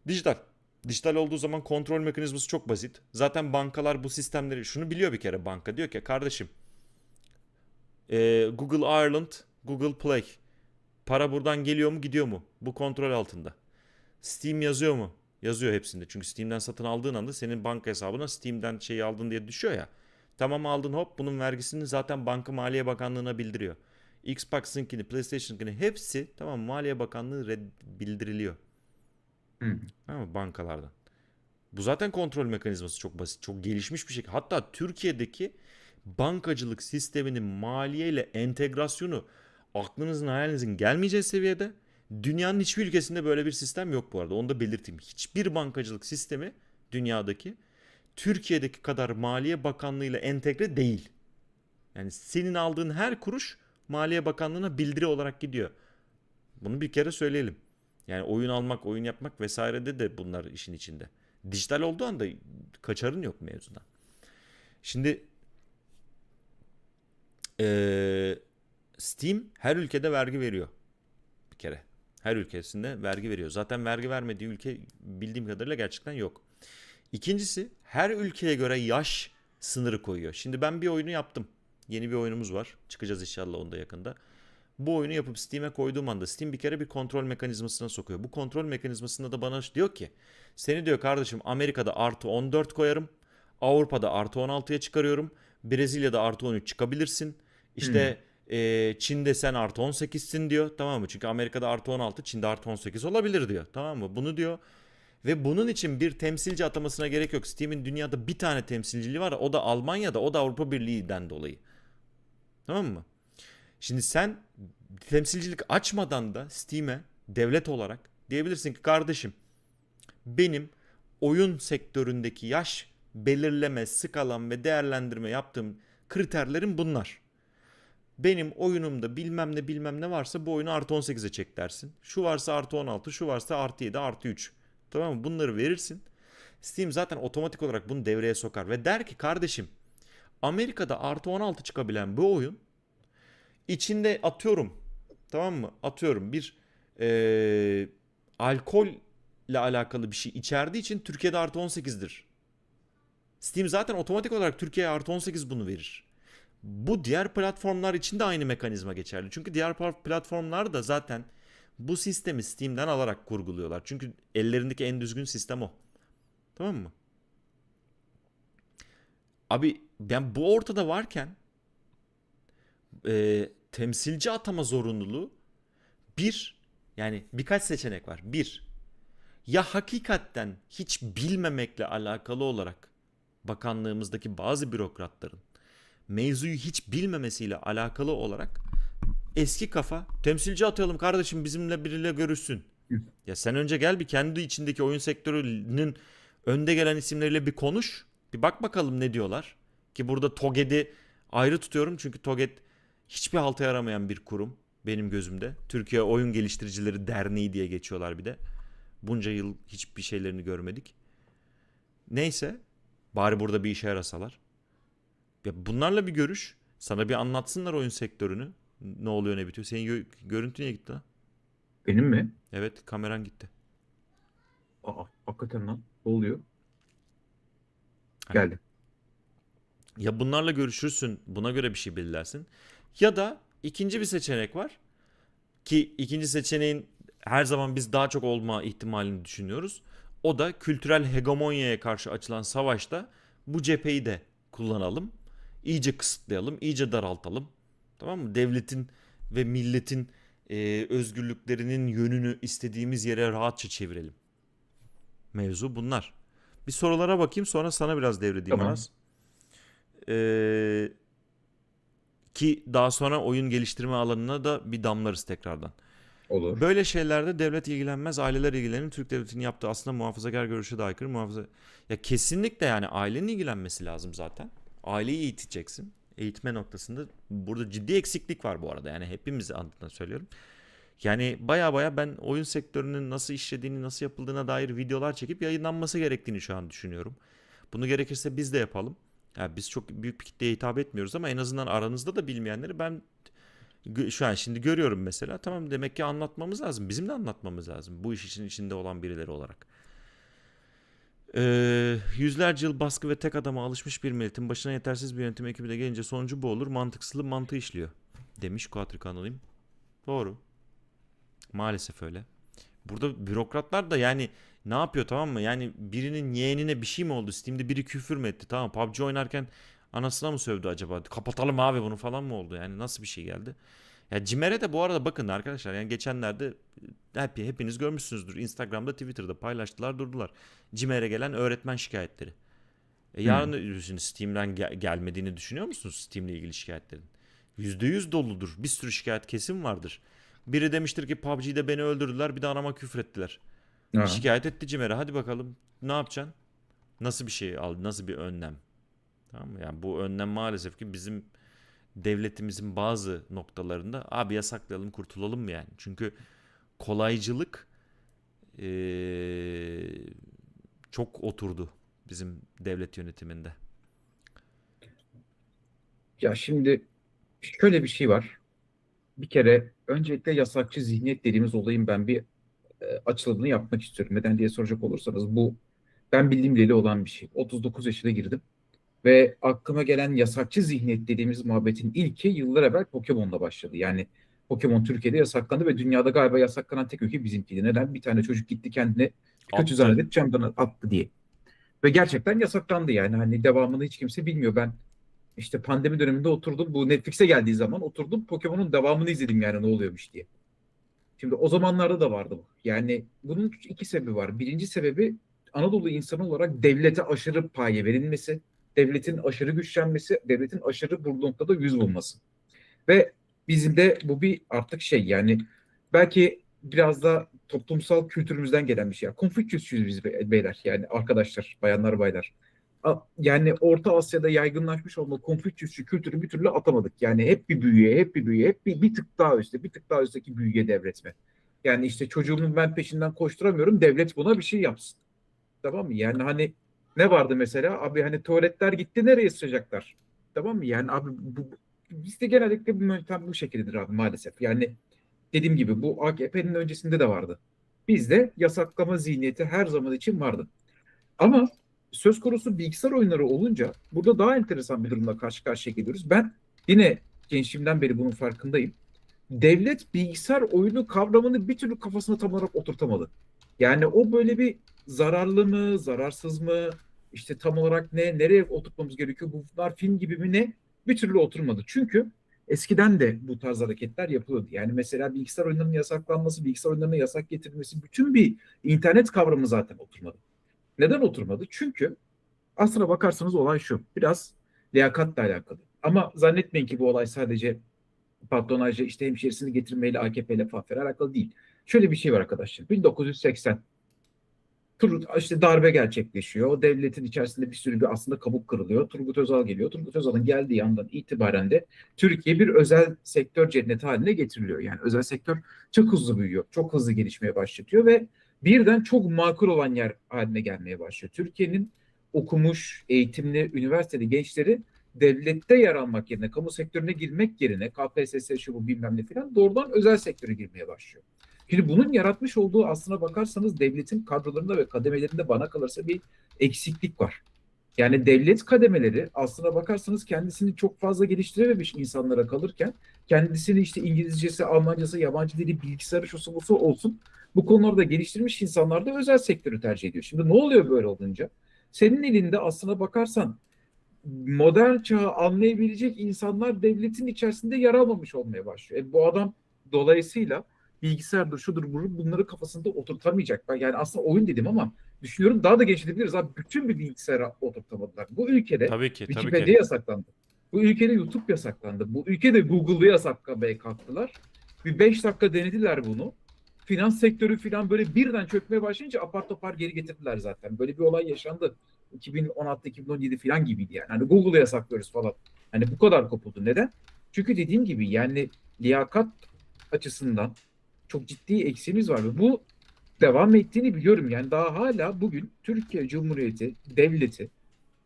Dijital. Dijital olduğu zaman kontrol mekanizması çok basit. Zaten bankalar bu sistemleri şunu biliyor bir kere, banka. Diyor ki kardeşim Google Ireland, Google Play. Para buradan geliyor mu gidiyor mu? Bu kontrol altında. Steam yazıyor mu? Yazıyor hepsinde. Çünkü Steam'den satın aldığın anda senin banka hesabına Steam'den şeyi aldın diye düşüyor ya. Tamam, aldın, hop, bunun vergisini zaten Banka Maliye Bakanlığı'na bildiriyor. Xbox'ınkini, PlayStation'ınkini hepsi tamam, Maliye Bakanlığı bildiriliyor. Hı. Tamam mı? Bankalardan. Bu zaten kontrol mekanizması çok basit, çok gelişmiş bir şekilde. Hatta Türkiye'deki bankacılık sisteminin maliyeyle entegrasyonu aklınızın hayalinizin gelmeyeceği seviyede. Dünyanın hiçbir ülkesinde böyle bir sistem yok bu arada. Onu da belirteyim. Hiçbir bankacılık sistemi dünyadaki Türkiye'deki kadar Maliye Bakanlığı ile entegre değil. Yani senin aldığın her kuruş Maliye Bakanlığı'na bildiri olarak gidiyor. Bunu bir kere söyleyelim. Yani oyun almak, oyun yapmak vesairede de bunlar işin içinde. Dijital olduğu anda kaçarın yok mevzudan. Şimdi Steam her ülkede vergi veriyor bir kere. Her ülkesinde vergi veriyor. Zaten vergi vermediği ülke bildiğim kadarıyla gerçekten yok. İkincisi her ülkeye göre yaş sınırı koyuyor. Şimdi ben bir oyunu yaptım. Yeni bir oyunumuz var. Çıkacağız inşallah onda yakında. Bu oyunu yapıp Steam'e koyduğum anda Steam bir kere bir kontrol mekanizmasına sokuyor. Bu kontrol mekanizmasında da bana diyor ki seni diyor kardeşim Amerika'da artı 14 koyarım. Avrupa'da artı 16'ya çıkarıyorum. Brezilya'da artı 13 çıkabilirsin. Hmm. İşte Çin'de sen artı 18'sin diyor. Tamam mı? Çünkü Amerika'da artı 16, Çin'de artı 18 olabilir diyor. Tamam mı? Bunu diyor. Ve bunun için bir temsilci atamasına gerek yok. Steam'in dünyada bir tane temsilciliği var. O da Almanya'da. O da Avrupa Birliği'den dolayı. Tamam mı? Şimdi sen temsilcilik açmadan da Steam'e devlet olarak diyebilirsin ki kardeşim benim oyun sektöründeki yaş belirleme, skalam ve değerlendirme yaptığım kriterlerim bunlar. Benim oyunumda bilmem ne bilmem ne varsa bu oyunu artı 18'e çek dersin. Şu varsa artı 16, şu varsa artı 7, artı 3. Tamam mı? Bunları verirsin. Steam zaten otomatik olarak bunu devreye sokar ve der ki kardeşim Amerika'da artı 16 çıkabilen bu oyun içinde atıyorum, tamam mı? Atıyorum bir alkolle alakalı bir şey içerdiği için Türkiye'de artı 18'dir. Steam zaten otomatik olarak Türkiye'ye artı 18 bunu verir. Bu diğer platformlar için de aynı mekanizma geçerli. Çünkü diğer platformlar da zaten bu sistemi Steam'den alarak kurguluyorlar. Çünkü ellerindeki en düzgün sistem o. Tamam mı? Abi ben bu ortada varken temsilci atama zorunluluğu bir, yani birkaç seçenek var. Bir, ya hakikaten hiç bilmemekle alakalı olarak bakanlığımızdaki bazı bürokratların mevzuyu hiç bilmemesiyle alakalı olarak eski kafa temsilci atayalım kardeşim bizimle biriyle görüşsün. Ya sen önce gel bir kendi içindeki oyun sektörünün önde gelen isimleriyle bir konuş. Bir bak bakalım ne diyorlar. Ki burada TOGED'i ayrı tutuyorum çünkü TOGED hiçbir halta yaramayan bir kurum benim gözümde. Türkiye Oyun Geliştiricileri Derneği diye geçiyorlar bir de. Bunca yıl hiçbir şeylerini görmedik. Neyse bari burada bir işe yarasalar. Ya bunlarla bir görüş. Sana bir anlatsınlar oyun sektörünü. Ne oluyor ne bitiyor. Senin görüntü niye gitti lan? Benim mi? Evet kameran gitti. Aa, hakikaten lan. Ne oluyor? Hani Geldi. ya bunlarla görüşürsün, buna göre bir şey belirlersin. Ya da ikinci bir seçenek var ki ikinci seçeneğin her zaman biz daha çok olma ihtimalini düşünüyoruz. O da kültürel hegemonyaya karşı açılan savaşta bu cepheyi de kullanalım. İyice kısıtlayalım, iyice daraltalım. Tamam mı? Devletin ve milletin özgürlüklerinin yönünü istediğimiz yere rahatça çevirelim. Mevzu bunlar. Bir sorulara bakayım sonra sana biraz devredeyim Tamam. Aras. Ee, Ki daha sonra oyun geliştirme alanına da bir damlarız tekrardan. Olur. Böyle şeylerde devlet ilgilenmez, aileler ilgilenir. Türk devletinin yaptığı aslında muhafazakar görüşe de aykırı. Ya kesinlikle yani ailenin ilgilenmesi lazım zaten. Aileyi eğiteceksin. Eğitme noktasında burada ciddi eksiklik var bu arada. Yani hepimiz adına söylüyorum. Yani baya baya ben oyun sektörünün nasıl işlediğini, nasıl yapıldığına dair videolar çekip yayınlanması gerektiğini şu an düşünüyorum. Bunu gerekirse biz de yapalım. Yani biz çok büyük bir kitleye hitap etmiyoruz ama en azından aranızda da bilmeyenleri ben şu an şimdi görüyorum mesela. Tamam demek ki anlatmamız lazım. Bizim de anlatmamız lazım. Bu iş için içinde olan birileri olarak. Yüzlerce yıl baskı ve tek adama alışmış bir milletin başına yetersiz bir yönetim ekibi de gelince sonucu bu olur. Mantıksızlığı mantığı işliyor. Demiş Kuatrik Anonim. Doğru. Maalesef öyle. Burada bürokratlar da yani ne yapıyor tamam mı? Yani birinin yeğenine bir şey mi oldu? Steam'de biri küfür mü etti? Tamam PUBG oynarken anasına mı sövdü acaba? Kapatalım abi bunu falan mı oldu? Yani nasıl bir şey geldi? Ya Cimer'e de bu arada bakın arkadaşlar yani geçenlerde hepiniz görmüşsünüzdür. Instagram'da Twitter'da paylaştılar durdular. Cimer'e gelen öğretmen şikayetleri. Hmm. Yarın şimdi Steam'den gelmediğini düşünüyor musunuz Steam'le ilgili şikayetlerin? %100 doludur. Bir sürü şikayet kesin vardır. Biri demiştir ki PUBG'de beni öldürdüler bir de anama küfrettiler. Ha. Şikayet etti Cimer'e hadi bakalım ne yapacaksın? Nasıl bir şey al, nasıl bir önlem? Tamam mı? Yani bu önlem maalesef ki bizim devletimizin bazı noktalarında abi yasaklayalım kurtulalım mı yani? Çünkü kolaycılık çok oturdu bizim devlet yönetiminde. Ya şimdi şöyle bir şey var. Bir kere öncelikle yasakçı zihniyet dediğimiz olayın ben bir açılımını yapmak istiyorum. Neden diye soracak olursanız bu ben bildiğim bileli olan bir şey. 39 yaşına girdim ve aklıma gelen yasakçı zihniyet dediğimiz muhabbetin ilki yıllar evvel Pokemon'la başladı. Yani Pokemon Türkiye'de yasaklandı ve dünyada galiba yasaklanan tek ülke bizimkiydi. Neden? Bir tane çocuk gitti kendini kötü Attı. zannedip camdan attı diye. Ve gerçekten yasaklandı yani. Hani devamını hiç kimse bilmiyor. Ben işte pandemi döneminde oturdum. Bu Netflix'e geldiği zaman oturdum. Pokemon'un devamını izledim yani ne oluyormuş diye. Şimdi o zamanlarda da vardı bu. Yani bunun iki sebebi var. Birinci sebebi Anadolu insanı olarak devlete aşırı paye verilmesi, devletin aşırı güçlenmesi, devletin aşırı bu noktada yüz bulması. Ve bizim de bu bir artık şey yani belki biraz da toplumsal kültürümüzden gelen bir şey. Konfüçyüsçüyüz biz beyler yani arkadaşlar, bayanlar baylar. Yani Orta Asya'da yaygınlaşmış olma Konfüçyüsçü kültürü bir türlü atamadık. Yani hep bir büyüye, hep bir büyüye, hep bir tık daha üstte, bir tık daha üstteki büyüye devretme. Yani işte çocuğumun ben peşinden koşturamıyorum, devlet buna bir şey yapsın. Tamam mı? Yani hani ne vardı mesela? Abi hani tuvaletler gitti nereye sıçacaklar? Tamam mı? Yani abi bizde genellikle bu yöntem bu şekildedir abi maalesef. Yani dediğim gibi bu AKP'nin öncesinde de vardı. Bizde yasaklama zihniyeti her zaman için vardı. Ama söz konusu bilgisayar oyunları olunca burada daha enteresan bir durumla karşı karşıya geliyoruz. Ben yine gençliğimden beri bunun farkındayım. Devlet bilgisayar oyunu kavramını bir türlü kafasına tam olarak oturtamadı. Yani o böyle bir zararlı mı, zararsız mı, işte tam olarak ne, nereye oturtmamız gerekiyor? Bunlar film gibi mi ne? Bir türlü oturmadı. Çünkü eskiden de bu tarz hareketler yapılıyordu. Yani mesela bilgisayar oyunlarının yasaklanması, bilgisayar oyunlarına yasak getirilmesi, bütün bir internet kavramı zaten oturmadı. Neden oturmadı? Çünkü aslına bakarsanız olay şu. Biraz liyakatla alakalı. Ama zannetmeyin ki bu olay sadece patronajla işte hemşerisini getirmeyle AKP ile falan filan alakalı değil. Şöyle bir şey var arkadaşlar. 1980 işte darbe gerçekleşiyor. O devletin içerisinde bir sürü bir aslında kabuk kırılıyor. Turgut Özal geliyor. Turgut Özal'ın geldiği andan itibaren de Türkiye bir özel sektör cenneti haline getiriliyor. Yani özel sektör çok hızlı büyüyor. Çok hızlı gelişmeye başlatıyor ve birden çok makul olan yer haline gelmeye başlıyor. Türkiye'nin okumuş, eğitimli, üniversiteli gençleri devlette yer almak yerine, kamu sektörüne girmek yerine KPSS şu bu bilmem ne falan doğrudan özel sektöre girmeye başlıyor. Şimdi bunun yaratmış olduğu aslına bakarsanız devletin kadrolarında ve kademelerinde bana kalırsa bir eksiklik var. Yani devlet kademeleri aslına bakarsanız kendisini çok fazla geliştirememiş insanlara kalırken kendisini işte İngilizcesi, Almancası, yabancı dili, bilgisayarı şusu busu olsun bu konularda geliştirmiş insanlar da özel sektörü tercih ediyor. Şimdi ne oluyor böyle olunca? Senin elinde aslına bakarsan modern çağı anlayabilecek insanlar devletin içerisinde yer almamış olmaya başlıyor. Bu adam dolayısıyla bilgisayardır, şudur, budur bunları kafasında oturtamayacak. Ben yani aslında oyun dedim ama düşünüyorum daha da genişletebiliriz. Abi bütün bir bilgisayara oturtamadılar. Bu ülkede Tabii ki, tabii ki. Wikipedia yasaklandı. Bu ülkede YouTube yasaklandı. Bu ülkede Google'ı yasaklamaya kalktılar. Bir 5 dakika denediler bunu. Finans sektörü falan böyle birden çökmeye başlayınca apar topar geri getirdiler zaten. Böyle bir olay yaşandı. 2016-2017 falan gibiydi yani. Hani Google'ı yasaklıyoruz falan. Hani bu kadar kopuldu. Neden? Çünkü dediğim gibi yani liyakat açısından çok ciddi eksiğimiz var ve bu devam ettiğini biliyorum. Yani daha hala bugün Türkiye Cumhuriyeti devleti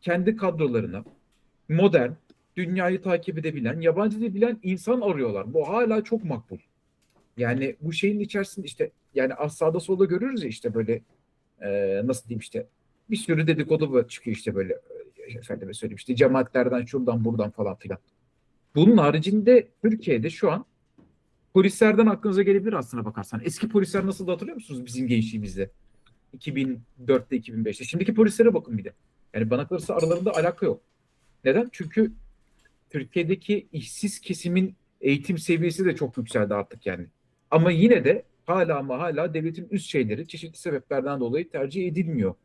kendi kadrolarına modern, dünyayı takip edebilen, yabancı dil bilen insan arıyorlar. Bu hala çok makbul. Yani bu şeyin içerisinde işte yani sağda solda görürüz ya işte böyle nasıl diyeyim işte bir sürü dedikodu çıkıyor işte böyle efendime söyleyeyim işte cemaatlerden şuradan buradan falan filan. Bunun haricinde Türkiye'de şu an polislerden aklınıza gelebilir aslına bakarsan. Eski polisler nasıl hatırlıyor musunuz bizim gençliğimizde? 2004'te 2005'te. Şimdiki polislere bakın bir de. Yani bana kalırsa aralarında alaka yok. Neden? Çünkü Türkiye'deki işsiz kesimin eğitim seviyesi de çok yükseldi artık yani. Ama yine de hala ama hala devletin üst şeyleri çeşitli sebeplerden dolayı tercih edilmiyor.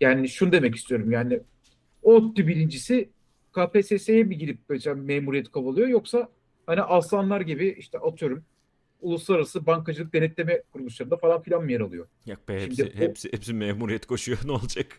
Yani şunu demek istiyorum yani ODTÜ birincisi KPSS'ye mi girip mesela memuriyet kovalıyor yoksa hani aslanlar gibi işte atıyorum uluslararası bankacılık denetleme kuruluşlarında falan filan mı yer alıyor? Yok be, Şimdi hepsi o hepsi hepsi memuriyet koşuyor, ne olacak?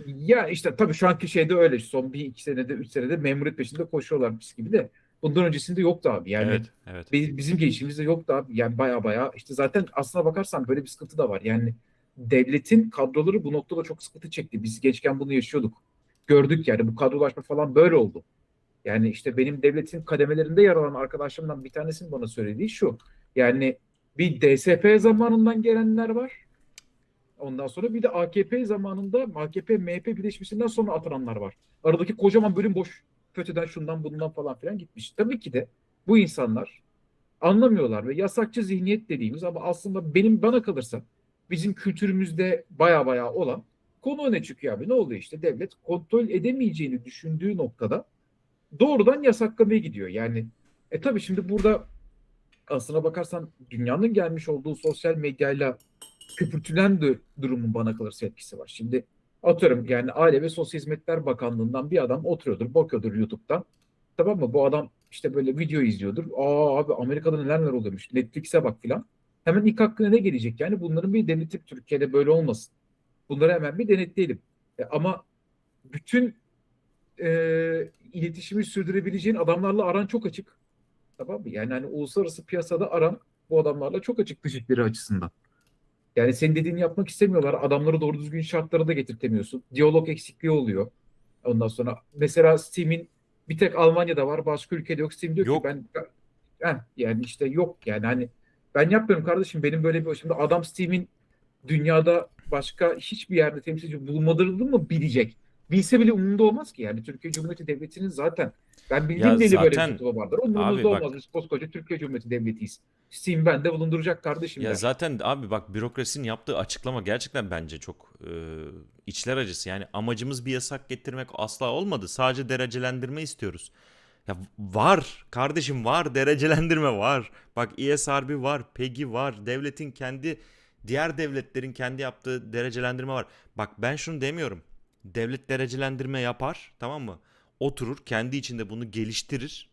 ya işte tabii şu anki şeyde öyle son bir iki senede üç senede memuriyet peşinde koşuyorlarmış gibi de bundan öncesinde yoktu abi yani Evet, evet. bizim gençliğimizde yoktu abi yani baya baya işte zaten aslına bakarsan böyle bir sıkıntı da var yani devletin kadroları bu noktada çok sıkıntı çekti. Biz gençken bunu yaşıyorduk. Gördük yani bu kadrolaşma falan böyle oldu. Yani işte benim devletin kademelerinde yer alan arkadaşlarımdan bir tanesinin bana söylediği şu. Yani bir DSP zamanından gelenler var. Ondan sonra bir de AKP zamanında AKP-MHP birleşmesinden sonra atananlar var. Aradaki kocaman bölüm boş. FETÖ'den şundan bundan falan filan gitmiş. Tabii ki de bu insanlar anlamıyorlar ve yasakçı zihniyet dediğimiz ama aslında bana kalırsa bizim kültürümüzde baya baya olan konu öne çıkıyor abi. Ne oluyor işte devlet kontrol edemeyeceğini düşündüğü noktada doğrudan yasaklamaya gidiyor. Yani tabii şimdi burada aslına bakarsan dünyanın gelmiş olduğu sosyal medyayla köpürtülen de durumun bana kalırsa etkisi var. Şimdi atıyorum yani Aile ve Sosyal Hizmetler Bakanlığı'ndan bir adam oturuyordur, bakıyordur YouTube'dan. Tamam mı? Bu adam işte böyle video izliyordur. Aa abi Amerika'da neler neler oluyormuş. Netflix'e bak filan. Hemen ilk hakkına ne gelecek? Yani bunların bir denetip Türkiye'de böyle olmasın. Bunları hemen bir denetleyelim. Ama bütün iletişimi sürdürebileceğin adamlarla aran çok açık. Tamam mı? Yani hani uluslararası piyasada aran bu adamlarla çok açık dışişleri açısından. Yani senin dediğini yapmak istemiyorlar. Adamları doğru düzgün şartlara da getirtemiyorsun. Diyalog eksikliği oluyor. Ondan sonra mesela Steam'in bir tek Almanya'da var. Başka ülkede yok. Steam diyor ki Yok. ben yani işte yok yani hani ben yapmıyorum kardeşim benim böyle bir başımda adam Steam'in dünyada başka hiçbir yerde temsilci bulmadığını mı bilecek? Bilse bile umurunda olmaz ki. Yani Türkiye Cumhuriyeti Devleti'nin zaten ben Ya bildiğim deli böyle bir zaten tutumu vardır. Umurumuzda abi olmaz. bak, Biz koskoca Türkiye Cumhuriyeti Devleti'yiz. Steam bende bulunduracak kardeşim ya der. zaten abi bak, bürokrasinin yaptığı açıklama gerçekten bence çok içler acısı. Yani amacımız bir yasak getirmek asla olmadı. Sadece derecelendirme istiyoruz. Ya var kardeşim, var derecelendirme var. Bak, ESRB var, PEGI var. Devletin kendi, diğer devletlerin kendi yaptığı derecelendirme var. Bak ben şunu demiyorum. Devlet derecelendirme yapar, tamam mı? Oturur kendi içinde bunu geliştirir.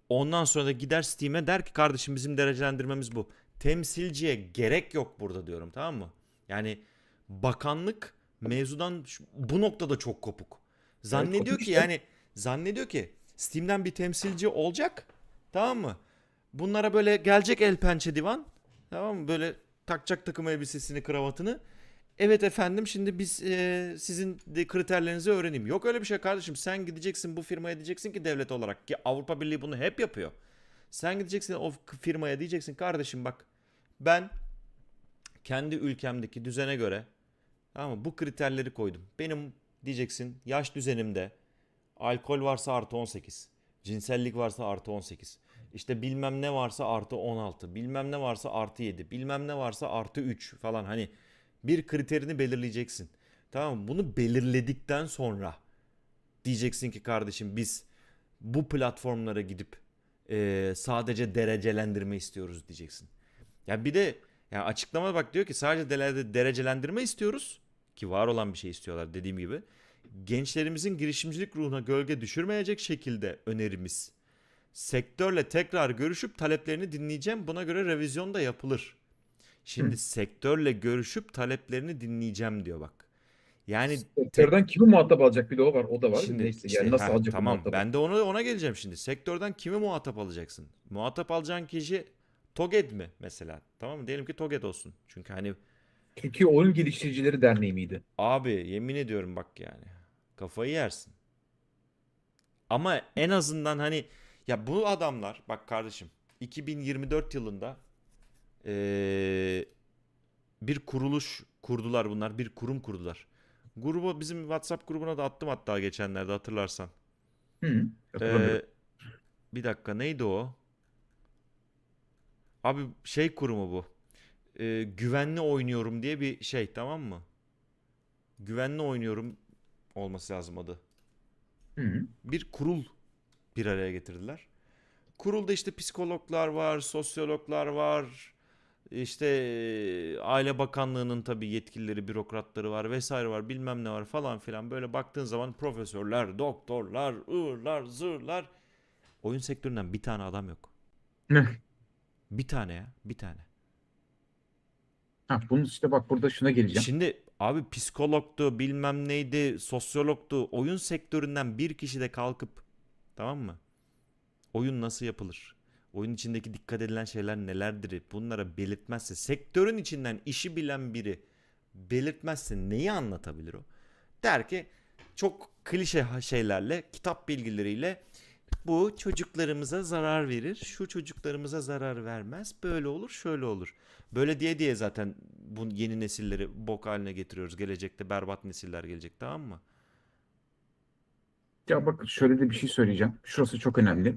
Ondan sonra da gider Steam'e der ki kardeşim bizim derecelendirmemiz bu. Temsilciye gerek yok burada diyorum, tamam mı? Yani bakanlık mevzudan bu noktada çok kopuk. Evet Zannediyor kopuk ki işte. yani zannediyor ki Steam'den bir temsilci olacak, tamam mı? Bunlara böyle gelecek el pençe divan, tamam mı? Böyle takacak takım elbisesini, kravatını. Evet efendim, şimdi biz sizin de kriterlerinizi öğreneyim. Yok öyle bir şey kardeşim. Sen gideceksin bu firmaya, diyeceksin ki devlet olarak, ki Avrupa Birliği bunu hep yapıyor. Sen gideceksin o firmaya, diyeceksin kardeşim bak, ben kendi ülkemdeki düzene göre, tamam mı, bu kriterleri koydum. Benim, diyeceksin, yaş düzenimde alkol varsa artı 18. Cinsellik varsa artı 18. İşte bilmem ne varsa artı 16. Bilmem ne varsa artı 7. Bilmem ne varsa artı 3 falan, hani bir kriterini belirleyeceksin. Tamam mı? Bunu belirledikten sonra diyeceksin ki kardeşim biz bu platformlara gidip sadece derecelendirme istiyoruz diyeceksin. Ya bir de ya açıklama bak, diyor ki sadece derecelendirme istiyoruz, ki var olan bir şey istiyorlar dediğim gibi. Gençlerimizin girişimcilik ruhuna gölge düşürmeyecek şekilde önerimiz. Sektörle tekrar görüşüp taleplerini dinleyeceğim. Buna göre revizyon da yapılır. Hı. Şimdi sektörle görüşüp taleplerini dinleyeceğim diyor bak. Yani tek Sektörden kimi muhatap alacak bir de o var. O da var. şimdi Neyse işte yani nasıl ha alacak o tamam, muhatabı? ben de ona geleceğim şimdi. Sektörden kimi muhatap alacaksın? Muhatap alacağın kişi TOGED mi mesela? Tamam mı? Diyelim ki TOGED olsun. Çünkü hani Türkiye Oyun Geliştiricileri Derneği miydi? abi yemin ediyorum bak yani kafayı yersin. Ama en azından hani, ya bu adamlar bak kardeşim, 2024 yılında eee, bir kuruluş kurdular bunlar. Bir kurum kurdular. Grubu bizim WhatsApp grubuna da attım hatta geçenlerde, hatırlarsan. Hı. Hatırlamıyorum. Eee, bir dakika, neydi o? Abi şey kurumu bu. Güvenli oynuyorum diye bir şey, tamam mı? Güvenli oynuyorum olması lazım adı. Hı. Bir kurul bir araya getirdiler. Kurulda işte psikologlar var, sosyologlar var. İşte Aile Bakanlığı'nın tabii yetkilileri, bürokratları var vesaire var, bilmem ne var falan filan. Böyle baktığın zaman profesörler, doktorlar, ıvırlar, zırlar. Oyun sektöründen bir tane adam yok. Bir tane ya, bir tane. Ha, bunun işte bak burada şuna geleceğim. Şimdi abi psikologtu, bilmem neydi, sosyologtu. Oyun sektöründen bir kişi de kalkıp, tamam mı? Oyun nasıl yapılır? Oyun içindeki dikkat edilen şeyler nelerdir? Bunlara belirtmezse, sektörün içinden işi bilen biri belirtmezse neyi anlatabilir o? Der ki çok klişe şeylerle, kitap bilgileriyle bu çocuklarımıza zarar verir, şu çocuklarımıza zarar vermez, böyle olur, şöyle olur. Böyle diye diye zaten bu yeni nesilleri bok haline getiriyoruz. Gelecekte berbat nesiller gelecek, tamam mı? Ya bakın şöyle de bir şey söyleyeceğim. Şurası çok önemli.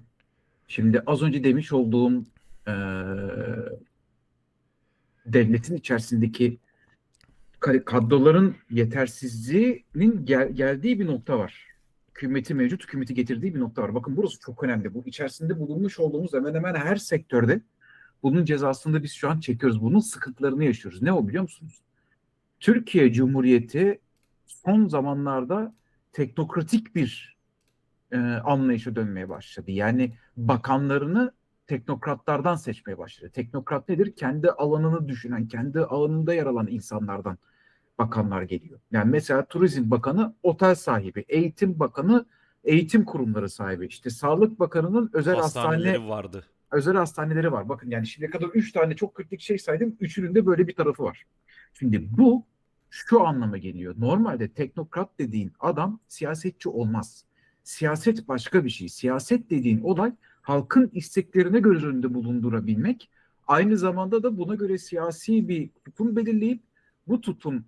Şimdi az önce demiş olduğum eee, devletin içerisindeki kadroların yetersizliğinin geldiği bir nokta var. Hükümeti mevcut hükümeti getirdiği bir nokta var. Bakın burası çok önemli. Bu içerisinde bulunmuş olduğumuz hemen hemen her sektörde bunun cezasını da biz şu an çekiyoruz. Bunun sıkıntılarını yaşıyoruz. Ne o biliyor musunuz? Türkiye Cumhuriyeti son zamanlarda teknokratik bir anlayışa dönmeye başladı. Yani bakanlarını teknokratlardan seçmeye başladı. Teknokrat nedir? Kendi alanını düşünen, kendi alanında yer alan insanlardan bakanlar geliyor. Yani mesela Turizm Bakanı otel sahibi, Eğitim Bakanı eğitim kurumları sahibi, işte Sağlık Bakanı'nın Hastaneleri vardı. özel hastaneleri var. Bakın yani şimdiye kadar 3 tane çok kritik şey saydım. Üçünün de böyle bir tarafı var. Şimdi bu şu anlama geliyor. Normalde teknokrat dediğin adam siyasetçi olmaz. Siyaset başka bir şey. Siyaset dediğin olay halkın isteklerine göre önünde bulundurabilmek. Aynı zamanda da buna göre siyasi bir tutum belirleyip bu tutum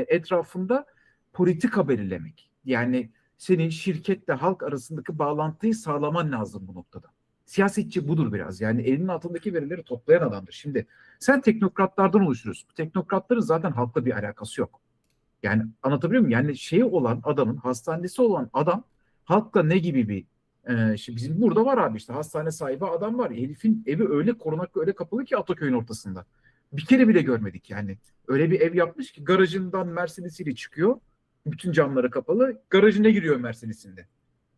etrafında politika belirlemek. Yani senin şirketle halk arasındaki bağlantıyı sağlaman lazım bu noktada. Siyasetçi budur biraz. Yani elinin altındaki verileri toplayan adamdır. Şimdi sen teknokratlardan oluşturuyorsun. Bu teknokratların zaten halkla bir alakası yok. Yani anlatabiliyor muyum? Yani şeyi olan adamın, hastanesi olan adam halkla ne gibi bir işte bizim burada var abi işte hastane sahibi adam var. Herifin evi öyle korunaklı öyle kapalı ki Ataköy'ün ortasında. Bir kere bile görmedik yani. Öyle bir ev yapmış ki garajından Mercedes'iyle çıkıyor. Bütün camları kapalı. Garajına giriyor Mercedes'inde.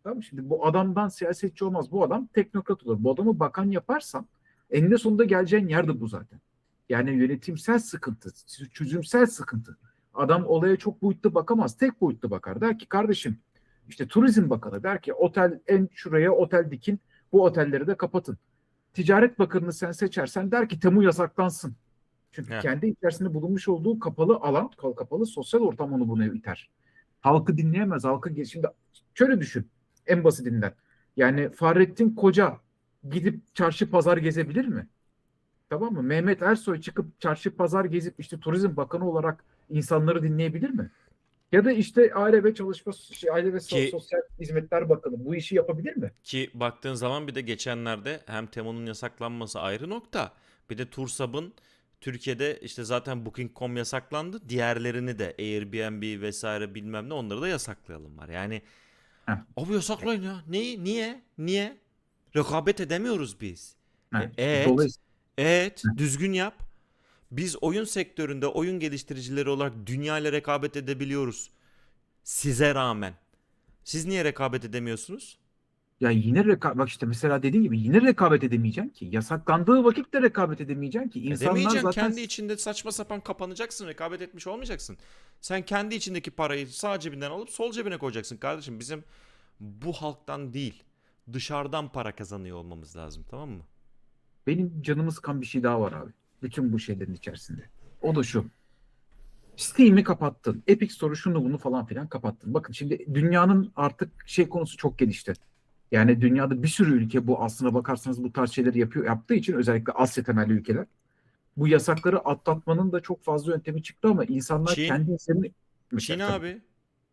Tamam mı? Şimdi bu adamdan siyasetçi olmaz. Bu adam teknokrat olur. Bu adamı bakan yaparsan eninde sonunda geleceğin yer de bu zaten. Yani yönetimsel sıkıntı, çözümsel sıkıntı. Adam olaya çok boyutlu bakamaz. Tek boyutlu bakar. Der ki kardeşim işte Turizm Bakanı der ki otel en şuraya otel dikin bu otelleri de kapatın. Ticaret Bakanı'nı sen seçersen der ki temu yasaklansın. Çünkü Heh. kendi içerisinde bulunmuş olduğu kapalı alan, kapalı sosyal ortam onu buna iter. Halkı dinleyemez. Şimdi şöyle düşün en basitinden. Yani Fahrettin Koca gidip çarşı pazar gezebilir mi? Tamam mı? Mehmet Ersoy çıkıp çarşı pazar gezip işte Turizm Bakanı olarak insanları dinleyebilir mi? Ya da işte Aile ve Ki Sosyal Hizmetler Bakanı bu işi yapabilir mi? Ki baktığın zaman bir de geçenlerde hem Temu'nun yasaklanması ayrı nokta. Bir de Tursab'ın Türkiye'de işte zaten Booking.com yasaklandı. Diğerlerini de Airbnb vesaire bilmem ne onları da yasaklayalım var. Yani Heh, abi yasaklayın ya. Neyi? Niye? Niye? Rekabet edemiyoruz biz. heh, işte Et. dolayısıyla Et. heh, Düzgün yap. Biz oyun sektöründe oyun geliştiricileri olarak dünya ile rekabet edebiliyoruz. Size rağmen. Siz niye rekabet edemiyorsunuz? ya yine bak işte mesela dediğim gibi yine rekabet edemeyeceğim ki. Yasaklandığı vakit de rekabet edemeyeceğim ki. İnsanlar Edemeyeceksin. zaten Kendi içinde saçma sapan kapanacaksın. Rekabet etmiş olmayacaksın. Sen kendi içindeki parayı sağ cebinden alıp sol cebine koyacaksın kardeşim. Bizim bu halktan değil, dışarıdan para kazanıyor olmamız lazım, tamam mı? benim canımı sıkan bir şey daha var abi. Bütün bu şeylerin içerisinde. O da şu. Steam'i kapattın. Epic Store'u şunu bunu falan filan kapattın. Bakın şimdi dünyanın artık şey konusu çok gelişti. Yani dünyada bir sürü ülke bu aslına bakarsanız bu tarz şeyleri yaptığı için özellikle Asya temelli ülkeler bu yasakları atlatmanın da çok fazla yöntemi çıktı ama insanlar Çin, kendi insanını Çin mesela abi.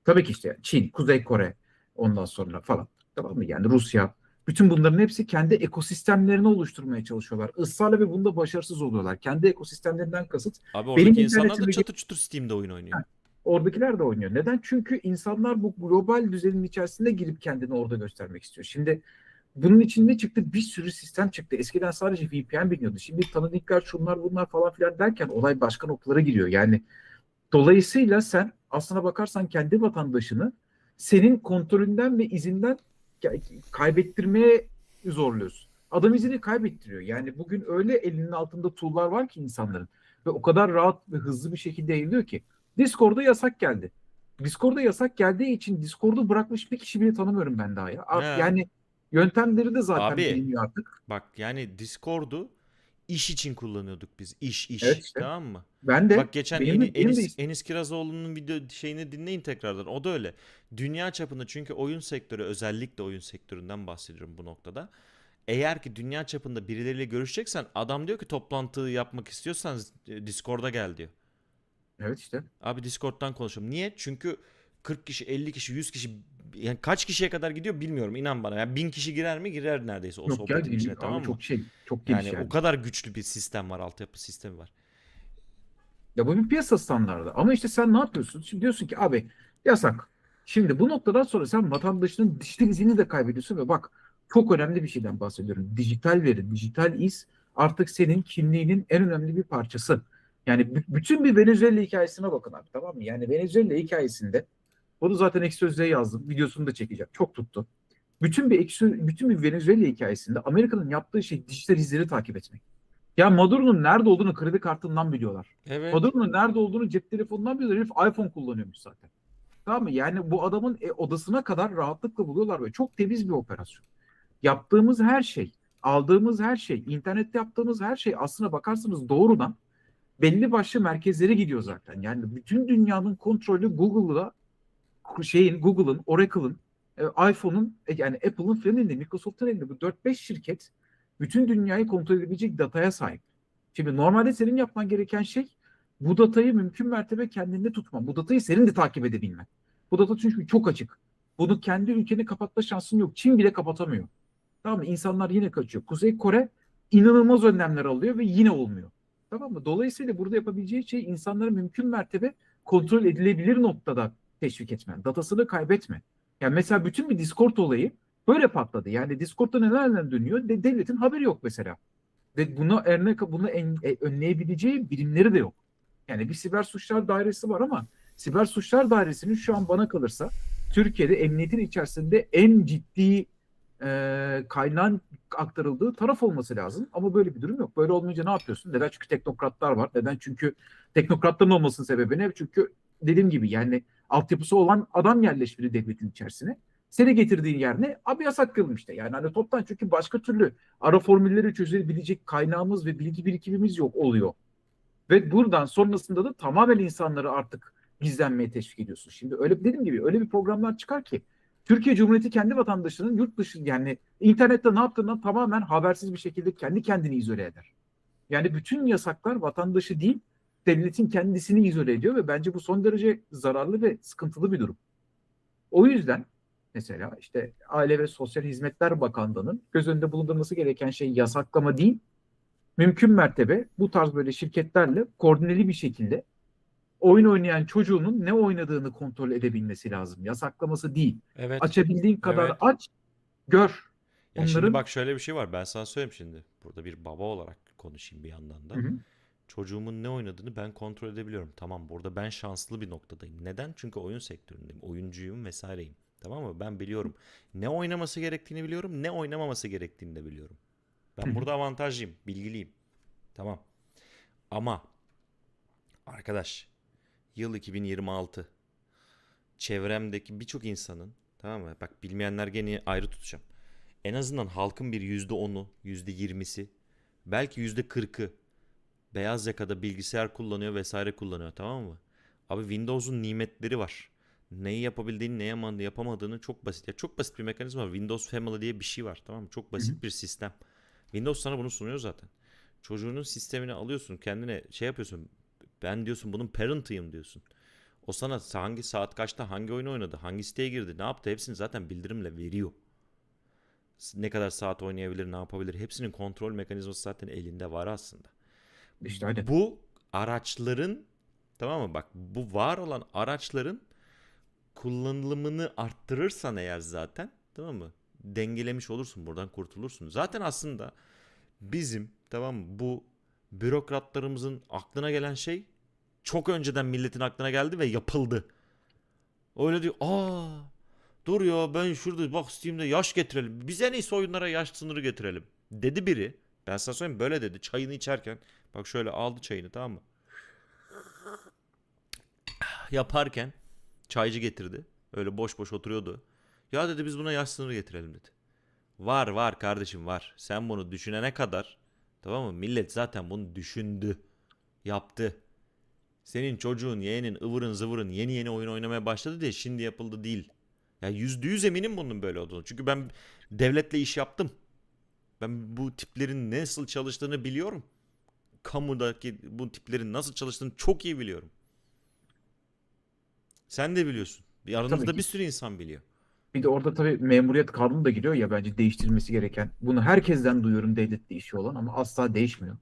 tabii ki işte Çin, Kuzey Kore ondan sonra falan tamam mı? Yani Rusya bütün bunların hepsi kendi ekosistemlerini oluşturmaya çalışıyorlar. Israrla ve bunda başarısız oluyorlar. Kendi ekosistemlerinden kasıt Abi benim oradaki insanlar da internetimde çatır çutur Steam'de oyun oynuyor. oradakiler de oynuyor. Neden? Çünkü insanlar bu global düzenin içerisinde girip kendini orada göstermek istiyor. Şimdi bunun için ne çıktı? Bir sürü sistem çıktı. Eskiden sadece VPN biliniyordu. Şimdi tanıdıklar şunlar bunlar falan filan derken olay başka noktalara giriyor. Yani dolayısıyla sen aslına bakarsan kendi vatandaşını senin kontrolünden ve izinden kaybettirmeye zorluyorsun. Adam izini kaybettiriyor. Yani bugün öyle elinin altında tool'lar var ki insanların ve o kadar rahat ve hızlı bir şekilde yayılıyor ki. Discord'da yasak geldi. Discord'da yasak geldiği için Discord'u bırakmış bir kişi bile tanımıyorum ben daha ya. He. Yani yöntemleri de zaten Abi biliniyor artık. bak yani Discord'u iş için kullanıyorduk biz. Evet İş. işte. Tamam mı? Ben de Bak geçen benim de Enis Kirazoğlu'nun video şeyini dinleyin tekrardan. O da öyle. Dünya çapında, çünkü oyun sektörü, özellikle oyun sektöründen bahsediyorum bu noktada. Eğer ki dünya çapında birileriyle görüşeceksen, adam diyor ki toplantıyı yapmak istiyorsan Discord'a gel diyor. evet işte. Abi Discord'dan konuşalım. Niye? Çünkü 40 kişi, 50 kişi, 100 kişi, yani kaç kişiye kadar gidiyor bilmiyorum, inan bana. Yani 1000 kişi girer mi? Girer neredeyse o Yok ya, sohbetin içine, abi tamam mı? çok çok Yani geniş o yani. kadar güçlü bir sistem var, altyapı sistemi var. Ya bu bir piyasa standardı. Ama işte sen ne yapıyorsun? Şimdi diyorsun ki abi yasak. Şimdi bu noktadan sonra sen vatandaşının dijital izini de kaybediyorsun ve bak, çok önemli bir şeyden bahsediyorum. Dijital veri, dijital iz artık senin kimliğinin en önemli bir parçası. Yani bütün bir Venezuela hikayesine bakın abi, tamam mı? Yani Venezuela hikayesinde, bunu zaten Ekşi Sözlüğe yazdım. Videosunu da çekeceğim. Çok tuttu. Bütün bir Venezuela hikayesinde Amerika'nın yaptığı şey dijital izleri takip etmek. Ya Maduro'nun nerede olduğunu kredi kartından biliyorlar. Evet. Maduro'nun nerede olduğunu cep telefonundan biliyorlar. Herif iPhone kullanıyormuş zaten. Tamam mı? Yani bu adamın odasına kadar rahatlıkla buluyorlar ve çok temiz bir operasyon. Yaptığımız her şey, aldığımız her şey, internette yaptığımız her şey aslına bakarsanız doğrudan belli başlı merkezlere gidiyor zaten. Yani bütün dünyanın kontrolü Google'da, Google'ın, Oracle'ın, iPhone'un, yani Apple'ın falan elinde, Microsoft'un elinde, bu 4-5 şirket bütün dünyayı kontrol edebilecek dataya sahip. Şimdi normalde senin yapman gereken şey bu datayı mümkün mertebe kendinde tutman. Bu datayı senin de takip edebilmen. Bu data çünkü çok açık. Bunu kendi ülkeni kapatma şansın yok. Çin bile kapatamıyor. Tamam mı? İnsanlar yine kaçıyor. Kuzey Kore inanılmaz önlemler alıyor ve yine olmuyor. Tamam mı? Dolayısıyla burada yapabileceği şey insanları mümkün mertebe kontrol edilebilir noktada teşvik etmen. Datasını kaybetme. Yani mesela bütün bir Discord olayı böyle patladı. Yani Discord'da neler dönüyor? Devletin haberi yok mesela. Ve önleyebileceği birimleri de yok. Yani bir siber suçlar dairesi var ama siber suçlar dairesinin şu an bana kalırsa Türkiye'de emniyetin içerisinde en ciddi kaynağın aktarıldığı taraf olması lazım. Ama böyle bir durum yok. Böyle olmayınca ne yapıyorsun? Neden? Çünkü teknokratlar var. Neden? Çünkü teknokratların olmasının sebebi ne? Çünkü dediğim gibi yani altyapısı olan adam yerleştiriyor devletin içerisine. Seni getirdiğin yer ne? Abi yasak kılmış işte. Yani hani toptan, çünkü başka türlü ara formülleri çözebilecek kaynağımız ve bilgi birikimimiz yok oluyor. Ve buradan sonrasında da tamamen insanları artık gizlenmeye teşvik ediyorsun. Şimdi öyle, dediğim gibi, öyle bir programlar çıkar ki Türkiye Cumhuriyeti kendi vatandaşının yurt dışı, yani internette ne yaptığından tamamen habersiz bir şekilde kendi kendini izole eder. Yani bütün yasaklar vatandaşı değil, devletin kendisini izole ediyor ve bence bu son derece zararlı ve sıkıntılı bir durum. O yüzden mesela işte Aile ve Sosyal Hizmetler Bakanlığı'nın göz önünde bulundurması gereken şey yasaklama değil, mümkün mertebe bu tarz böyle şirketlerle koordineli bir şekilde oyun oynayan çocuğunun ne oynadığını kontrol edebilmesi lazım. Yasaklaması değil. Evet. Açabildiğin kadar Evet. aç, gör. Ya şimdi Bunların. bak, şöyle bir şey var. Ben sana söyleyeyim şimdi. Burada bir baba olarak konuşayım bir yandan Hı da. hı, Çocuğumun ne oynadığını ben kontrol edebiliyorum. Tamam, burada ben şanslı bir noktadayım. Neden? Çünkü oyun sektöründeyim. Oyuncuyum vesaireyim. Tamam mı? Ben biliyorum. Ne oynaması gerektiğini biliyorum. Ne oynamaması gerektiğini de biliyorum. hı Ben hı. burada avantajlıyım. Bilgiliyim. Tamam. Ama arkadaş, yıl 2026. Çevremdeki birçok insanın, tamam mı? Bak, bilmeyenler gene ayrı tutacağım. En azından halkın bir %10'u, %20'si, belki %40'ı beyaz yakada bilgisayar kullanıyor vesaire kullanıyor, tamam mı? Abi Windows'un nimetleri var. Neyi yapabildiğini, neyi yapamadığını çok basit. Ya çok basit bir mekanizma var. Windows Family diye bir şey var, tamam mı? Çok Hı hı. basit bir sistem. Windows sana bunu sunuyor zaten. Çocuğunun sistemini alıyorsun, kendine şey yapıyorsun. Ben diyorsun bunun parent'ıyım diyorsun. O sana hangi saat kaçta hangi oyunu oynadı, hangi siteye girdi, ne yaptı, hepsini zaten bildirimle veriyor. Ne kadar saat oynayabilir, ne yapabilir, hepsinin kontrol mekanizması zaten elinde var aslında. İşte hadi. Bu araçların, tamam mı, bak, bu var olan araçların kullanılımını arttırırsan eğer zaten, tamam mı, dengelemiş olursun, buradan kurtulursun. Zaten aslında bizim, tamam mı, bu bürokratlarımızın aklına gelen şey çok önceden milletin aklına geldi ve yapıldı. Öyle diyor. Dur ya, ben şurada bak Steam'de yaş getirelim. Biz en iyisi oyunlara yaş sınırı getirelim. Dedi biri. Ben sana söyleyeyim, böyle dedi. Çayını içerken. Bak şöyle aldı çayını, tamam mı? Yaparken çaycı getirdi. Öyle boş boş oturuyordu. Ya dedi, biz buna yaş sınırı getirelim dedi. Var kardeşim var. Sen bunu düşünene kadar, Tamam mı? Millet zaten bunu düşündü. Yaptı. Senin çocuğun, yeğenin, ıvırın zıvırın yeni yeni oyun oynamaya başladı diye şimdi yapıldı değil. Ya %100 eminim bunun böyle olduğunu. Çünkü ben devletle iş yaptım. Ben bu tiplerin nasıl çalıştığını biliyorum. Kamudaki bu tiplerin nasıl çalıştığını çok iyi biliyorum. Sen de biliyorsun. Bir Tabii aranızda bir ki. sürü insan biliyor. Bir de orada tabii memuriyet kanunu da giriyor ya, bence değiştirilmesi gereken. Bunu herkesten duyuyorum, devlette işi olan, ama asla değişmiyor.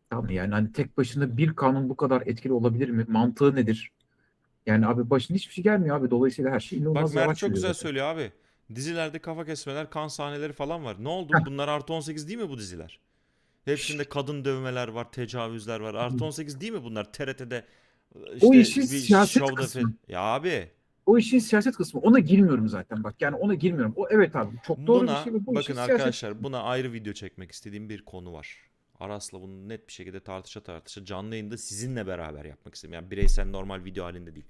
Tamam, yani hani tek başına bir kanun bu kadar etkili olabilir mi? Mantığı nedir? Yani abi başına hiçbir şey gelmiyor abi. Dolayısıyla her şey Bak inanılmaz Mert yavaş çok yürüyor güzel zaten. söylüyor abi. Dizilerde kafa kesmeler, kan sahneleri falan var. Ne Heh. oldu? Bunlar artı 18 değil mi bu diziler? Hepsinde kadın dövmeler var, tecavüzler var. Artı 18 değil mi bunlar? TRT'de O işte işin bir siyaset şovda kısmı. Ya abi, O işin siyaset kısmı. Ona girmiyorum zaten bak. Yani ona girmiyorum. O evet abi, çok doğru bir buna şey ve bu işin bakın siyaset arkadaşlar, kısmı. buna ayrı video çekmek istediğim bir konu var. Aras'la bunu net bir şekilde tartışa tartışa canlı yayında sizinle beraber yapmak istedim. Yani bireysel normal video halinde değil.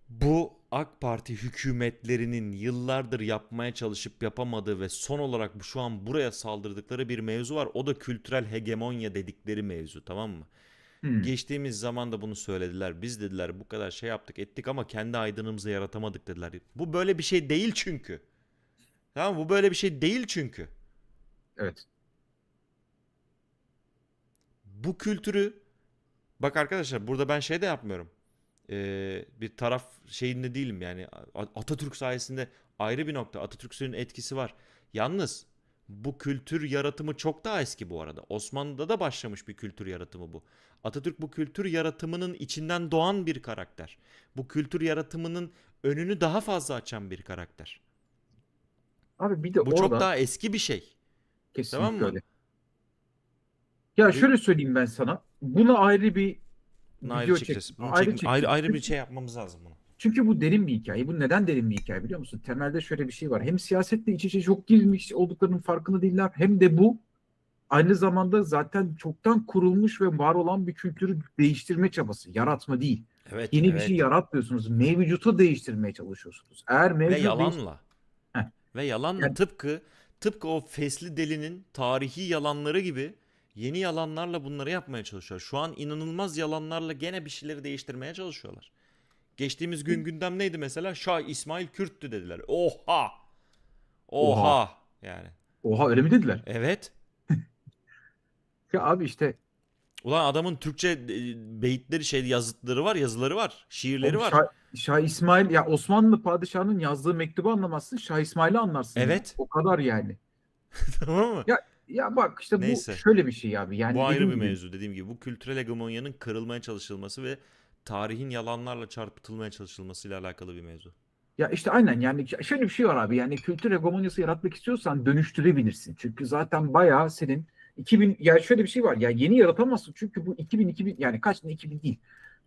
Bu AK Parti hükümetlerinin yıllardır yapmaya çalışıp yapamadığı ve son olarak şu an buraya saldırdıkları bir mevzu var. O da kültürel hegemonya dedikleri mevzu, tamam mı? Hmm. Geçtiğimiz zaman da bunu söylediler. Biz dediler bu kadar şey yaptık ettik ama kendi aydınımızı yaratamadık dediler. Bu böyle bir şey değil çünkü. Tamam mı? Bu böyle bir şey değil çünkü. Evet. Bu kültürü bak arkadaşlar, burada ben şey de yapmıyorum. Bir taraf şeyinde değilim yani. Atatürk sayesinde ayrı bir nokta. Atatürk'ün etkisi var. Yalnız bu kültür yaratımı çok daha eski bu arada. Osmanlı'da da başlamış bir kültür yaratımı bu. Atatürk bu kültür yaratımının içinden doğan bir karakter. Bu kültür yaratımının önünü daha fazla açan bir karakter. Abi bir de Bu çok orada daha eski bir şey. Tamam kesinlikle mı? öyle. Ya Ve şöyle söyleyeyim ben sana. Buna ayrı bir buna ayrı video çek, çekeceğiz. Bunu ayrı ayrı çekeceğiz. ayrı bir Çünkü, şey yapmamız lazım bunu. çünkü bu derin bir hikaye. Bu neden derin bir hikaye biliyor musun? Temelde şöyle bir şey var. Hem siyasetle iç içe çok girmiş olduklarının farkında değiller. Hem de bu aynı zamanda zaten çoktan kurulmuş ve var olan bir kültürü değiştirme çabası. Yaratma değil. Evet, Yeni bir şey evet. yaratmıyorsunuz. Mevcutu değiştirmeye çalışıyorsunuz. Eğer Ve mevcut değiş... yalanla. Heh, Ve yalanla, yani tıpkı o fesli delinin tarihi yalanları gibi yeni yalanlarla bunları yapmaya çalışıyor. Şu an inanılmaz yalanlarla gene bir şeyleri değiştirmeye çalışıyorlar. Geçtiğimiz gün gündem neydi mesela? Şah İsmail Kürttü dediler. Oha! oha. Oha! Yani. Oha, öyle mi dediler? Evet. Ya abi işte Ulan adamın Türkçe beyitleri, şey yazıtları var, yazıları var, şiirleri oğlum var. Şah İsmail, ya Osmanlı padişahının yazdığı mektubu anlamazsın. Şah İsmail'i anlarsın ya. Evet. O kadar yani. Tamam mı? Ya ya bak işte bu Neyse. şöyle bir şey abi. Bu Yani ayrı dediğim bir gibi mevzu, dediğim gibi. Bu kültürel hegemonyanın kırılmaya çalışılması ve tarihin yalanlarla çarpıtılmaya çalışılmasıyla alakalı bir mevzu. ya işte aynen, yani şöyle bir şey var abi. Yani kültür hegemonyası yaratmak istiyorsan dönüştürebilirsin. Çünkü zaten bayağı senin 2000, ya şöyle bir şey var. Ya yeni yaratamazsın. Çünkü bu 2000 yani kaç, 2000 değil.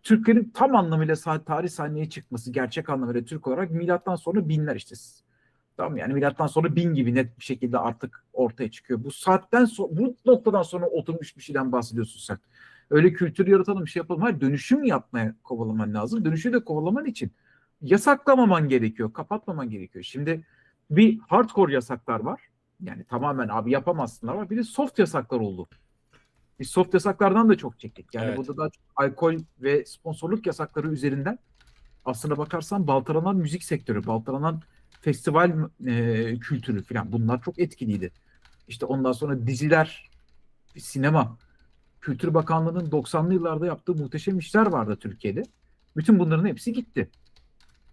Türklerin tam anlamıyla tarih sahneye çıkması, gerçek anlamıyla Türk olarak milattan sonra binler işte. Tamam, yani milattan sonra 1000 gibi net bir şekilde artık ortaya çıkıyor. Bu saatten sonra, bu noktadan sonra oturmuş bir şeyden bahsediyorsun sen. Öyle kültür yaratalım, bir şey yapalım. Hayır, dönüşüm yapmaya kovalaman lazım. Dönüşü de kovalaman için yasaklamaman gerekiyor, kapatmaman gerekiyor. Şimdi bir hardcore yasaklar var. Yani tamamen abi yapamazsınlar var. Bir de soft yasaklar oldu. Biz soft yasaklardan da çok çektik. Yani Evet. burada da alkol ve sponsorluk yasakları üzerinden aslına bakarsan baltalanan müzik sektörü, baltalanan festival kültürü falan, bunlar çok etkiliydi. İşte ondan sonra diziler, sinema, Kültür Bakanlığı'nın 90'lı yıllarda yaptığı muhteşem işler vardı Türkiye'de. Bütün bunların hepsi gitti.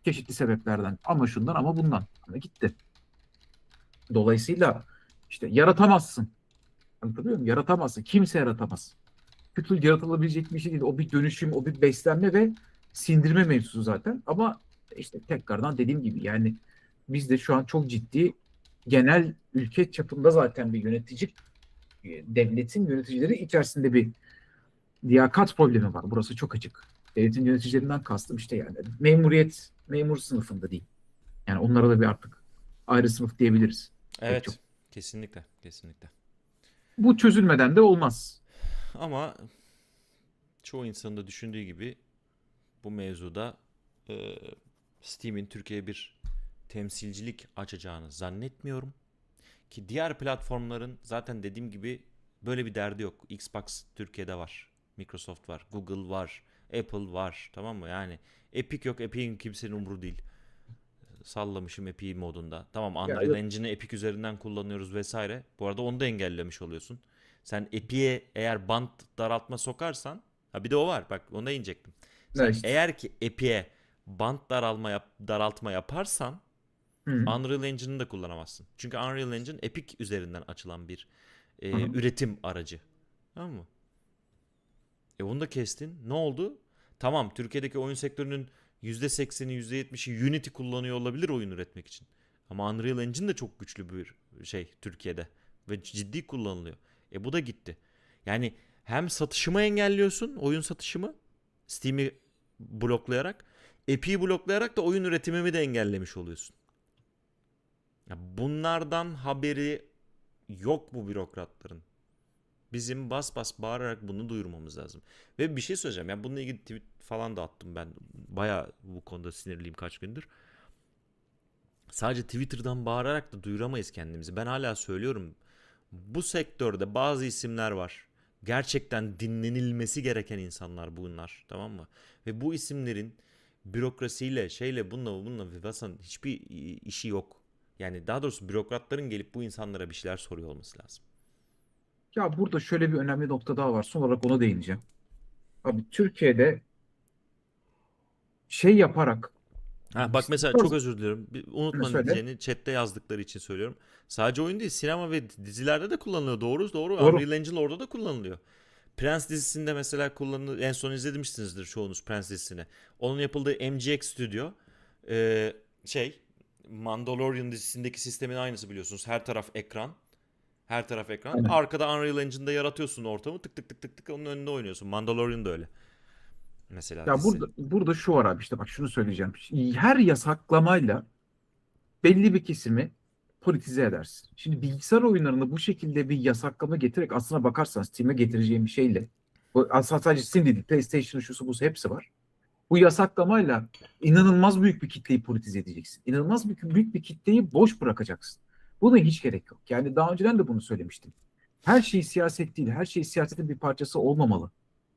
Çeşitli sebeplerden. Ama şundan ama bundan. Ama gitti. Dolayısıyla işte yaratamazsın. Anlatabiliyor muyum? Yaratamazsın. Kimse yaratamaz. Kültür yaratılabilecek bir şey değil. O bir dönüşüm, o bir beslenme ve sindirme mevzusu zaten. Ama işte tekrardan dediğim gibi, yani bizde şu an çok ciddi, genel ülke çapında zaten bir yönetici, devletin yöneticileri içerisinde bir liyakat problemi var. Burası çok açık. Devletin yöneticilerinden kastım işte yani memuriyet, memur sınıfında değil. Yani onlara da bir artık ayrı sınıf diyebiliriz. Pek çok. Evet. Kesinlikle. Kesinlikle. Bu çözülmeden de olmaz. Ama çoğu insanın da düşündüğü gibi bu mevzuda e, Steam'in Türkiye'ye bir temsilcilik açacağını zannetmiyorum. Ki diğer platformların zaten dediğim gibi böyle bir derdi yok. Xbox Türkiye'de var. Microsoft var. Google var. Apple var. Tamam mı? Yani Epic yok. Epic'in kimsenin umru değil. Sallamışım Epic modunda. Tamam, Ya Unreal yok. Engine'i Epic üzerinden kullanıyoruz vesaire. Bu arada onu da engellemiş oluyorsun. Sen Epic'e eğer band daraltma sokarsan, ha bir de o var, bak ona inecektim. Ne Sen işte. eğer ki Epic'e band daraltma yaparsan Hı. Unreal Engine'ı da kullanamazsın. Çünkü Unreal Engine Epic üzerinden açılan bir Aha. üretim aracı. Tamam mı? Bunu da kestin. Ne oldu? Tamam, Türkiye'deki oyun sektörünün %80'i %70'i Unity kullanıyor olabilir oyun üretmek için. Ama Unreal Engine de çok güçlü bir şey Türkiye'de. Ve ciddi kullanılıyor. Bu da gitti. Yani hem satışımı engelliyorsun, oyun satışımı. Steam'i bloklayarak. Epic'i bloklayarak da oyun üretimimi de engellemiş oluyorsun. Ya bunlardan haberi yok bu bürokratların. Bizim bas bas bağırarak bunu duyurmamız lazım. Ve bir şey söyleyeceğim. Yani bununla ilgili tweet falan da attım ben. Baya bu konuda sinirliyim kaç gündür. Sadece Twitter'dan bağırarak da duyuramayız kendimizi. Ben hala söylüyorum. Bu sektörde bazı isimler var. Gerçekten dinlenilmesi gereken insanlar bunlar. Tamam mı? Ve bu isimlerin bürokrasiyle, şeyle, bununla Vivasan hiçbir işi yok. Yani daha doğrusu bürokratların gelip bu insanlara bir şeyler soruyor olması lazım. Ya burada şöyle bir önemli nokta daha var. Son olarak ona değineceğim. Abi Türkiye'de şey yaparak Ha bak, mesela çok bazı özür diliyorum. ne Unutma söyle. diyeceğini chatte yazdıkları için söylüyorum. Sadece oyun değil, sinema ve dizilerde de kullanılıyor. Doğru, doğru. Doğru. Unreal Engine orada da kullanılıyor. Prens dizisinde mesela kullanılıyor. En son izlemişsinizdir çoğunuz Prens dizisini. Onun yapıldığı MGX Studio şey, Mandalorian dizisindeki sistemin aynısı biliyorsunuz. Her taraf ekran. Her taraf ekran. Aynen. Arkada Unreal Engine'da yaratıyorsun ortamı. Tık tık tık tık tık onun önünde oynuyorsun. Mandalorian da öyle. Mesela Ya dizi. burada şu var abi, işte bak şunu söyleyeceğim. Her yasaklamayla belli bir kesimi politize edersin. Şimdi bilgisayar oyunlarında bu şekilde bir yasaklama getirerek, aslına bakarsan Steam'e getireceğim bir şeyle, bu aslında sadece Steam değil, PlayStation, şusu busu hepsi var. Bu yasaklamayla inanılmaz büyük bir kitleyi politize edeceksin. İnanılmaz büyük bir kitleyi boş bırakacaksın. Buna hiç gerek yok. Yani daha önceden de bunu söylemiştim. Her şey siyaset değil, her şey siyasetin bir parçası olmamalı.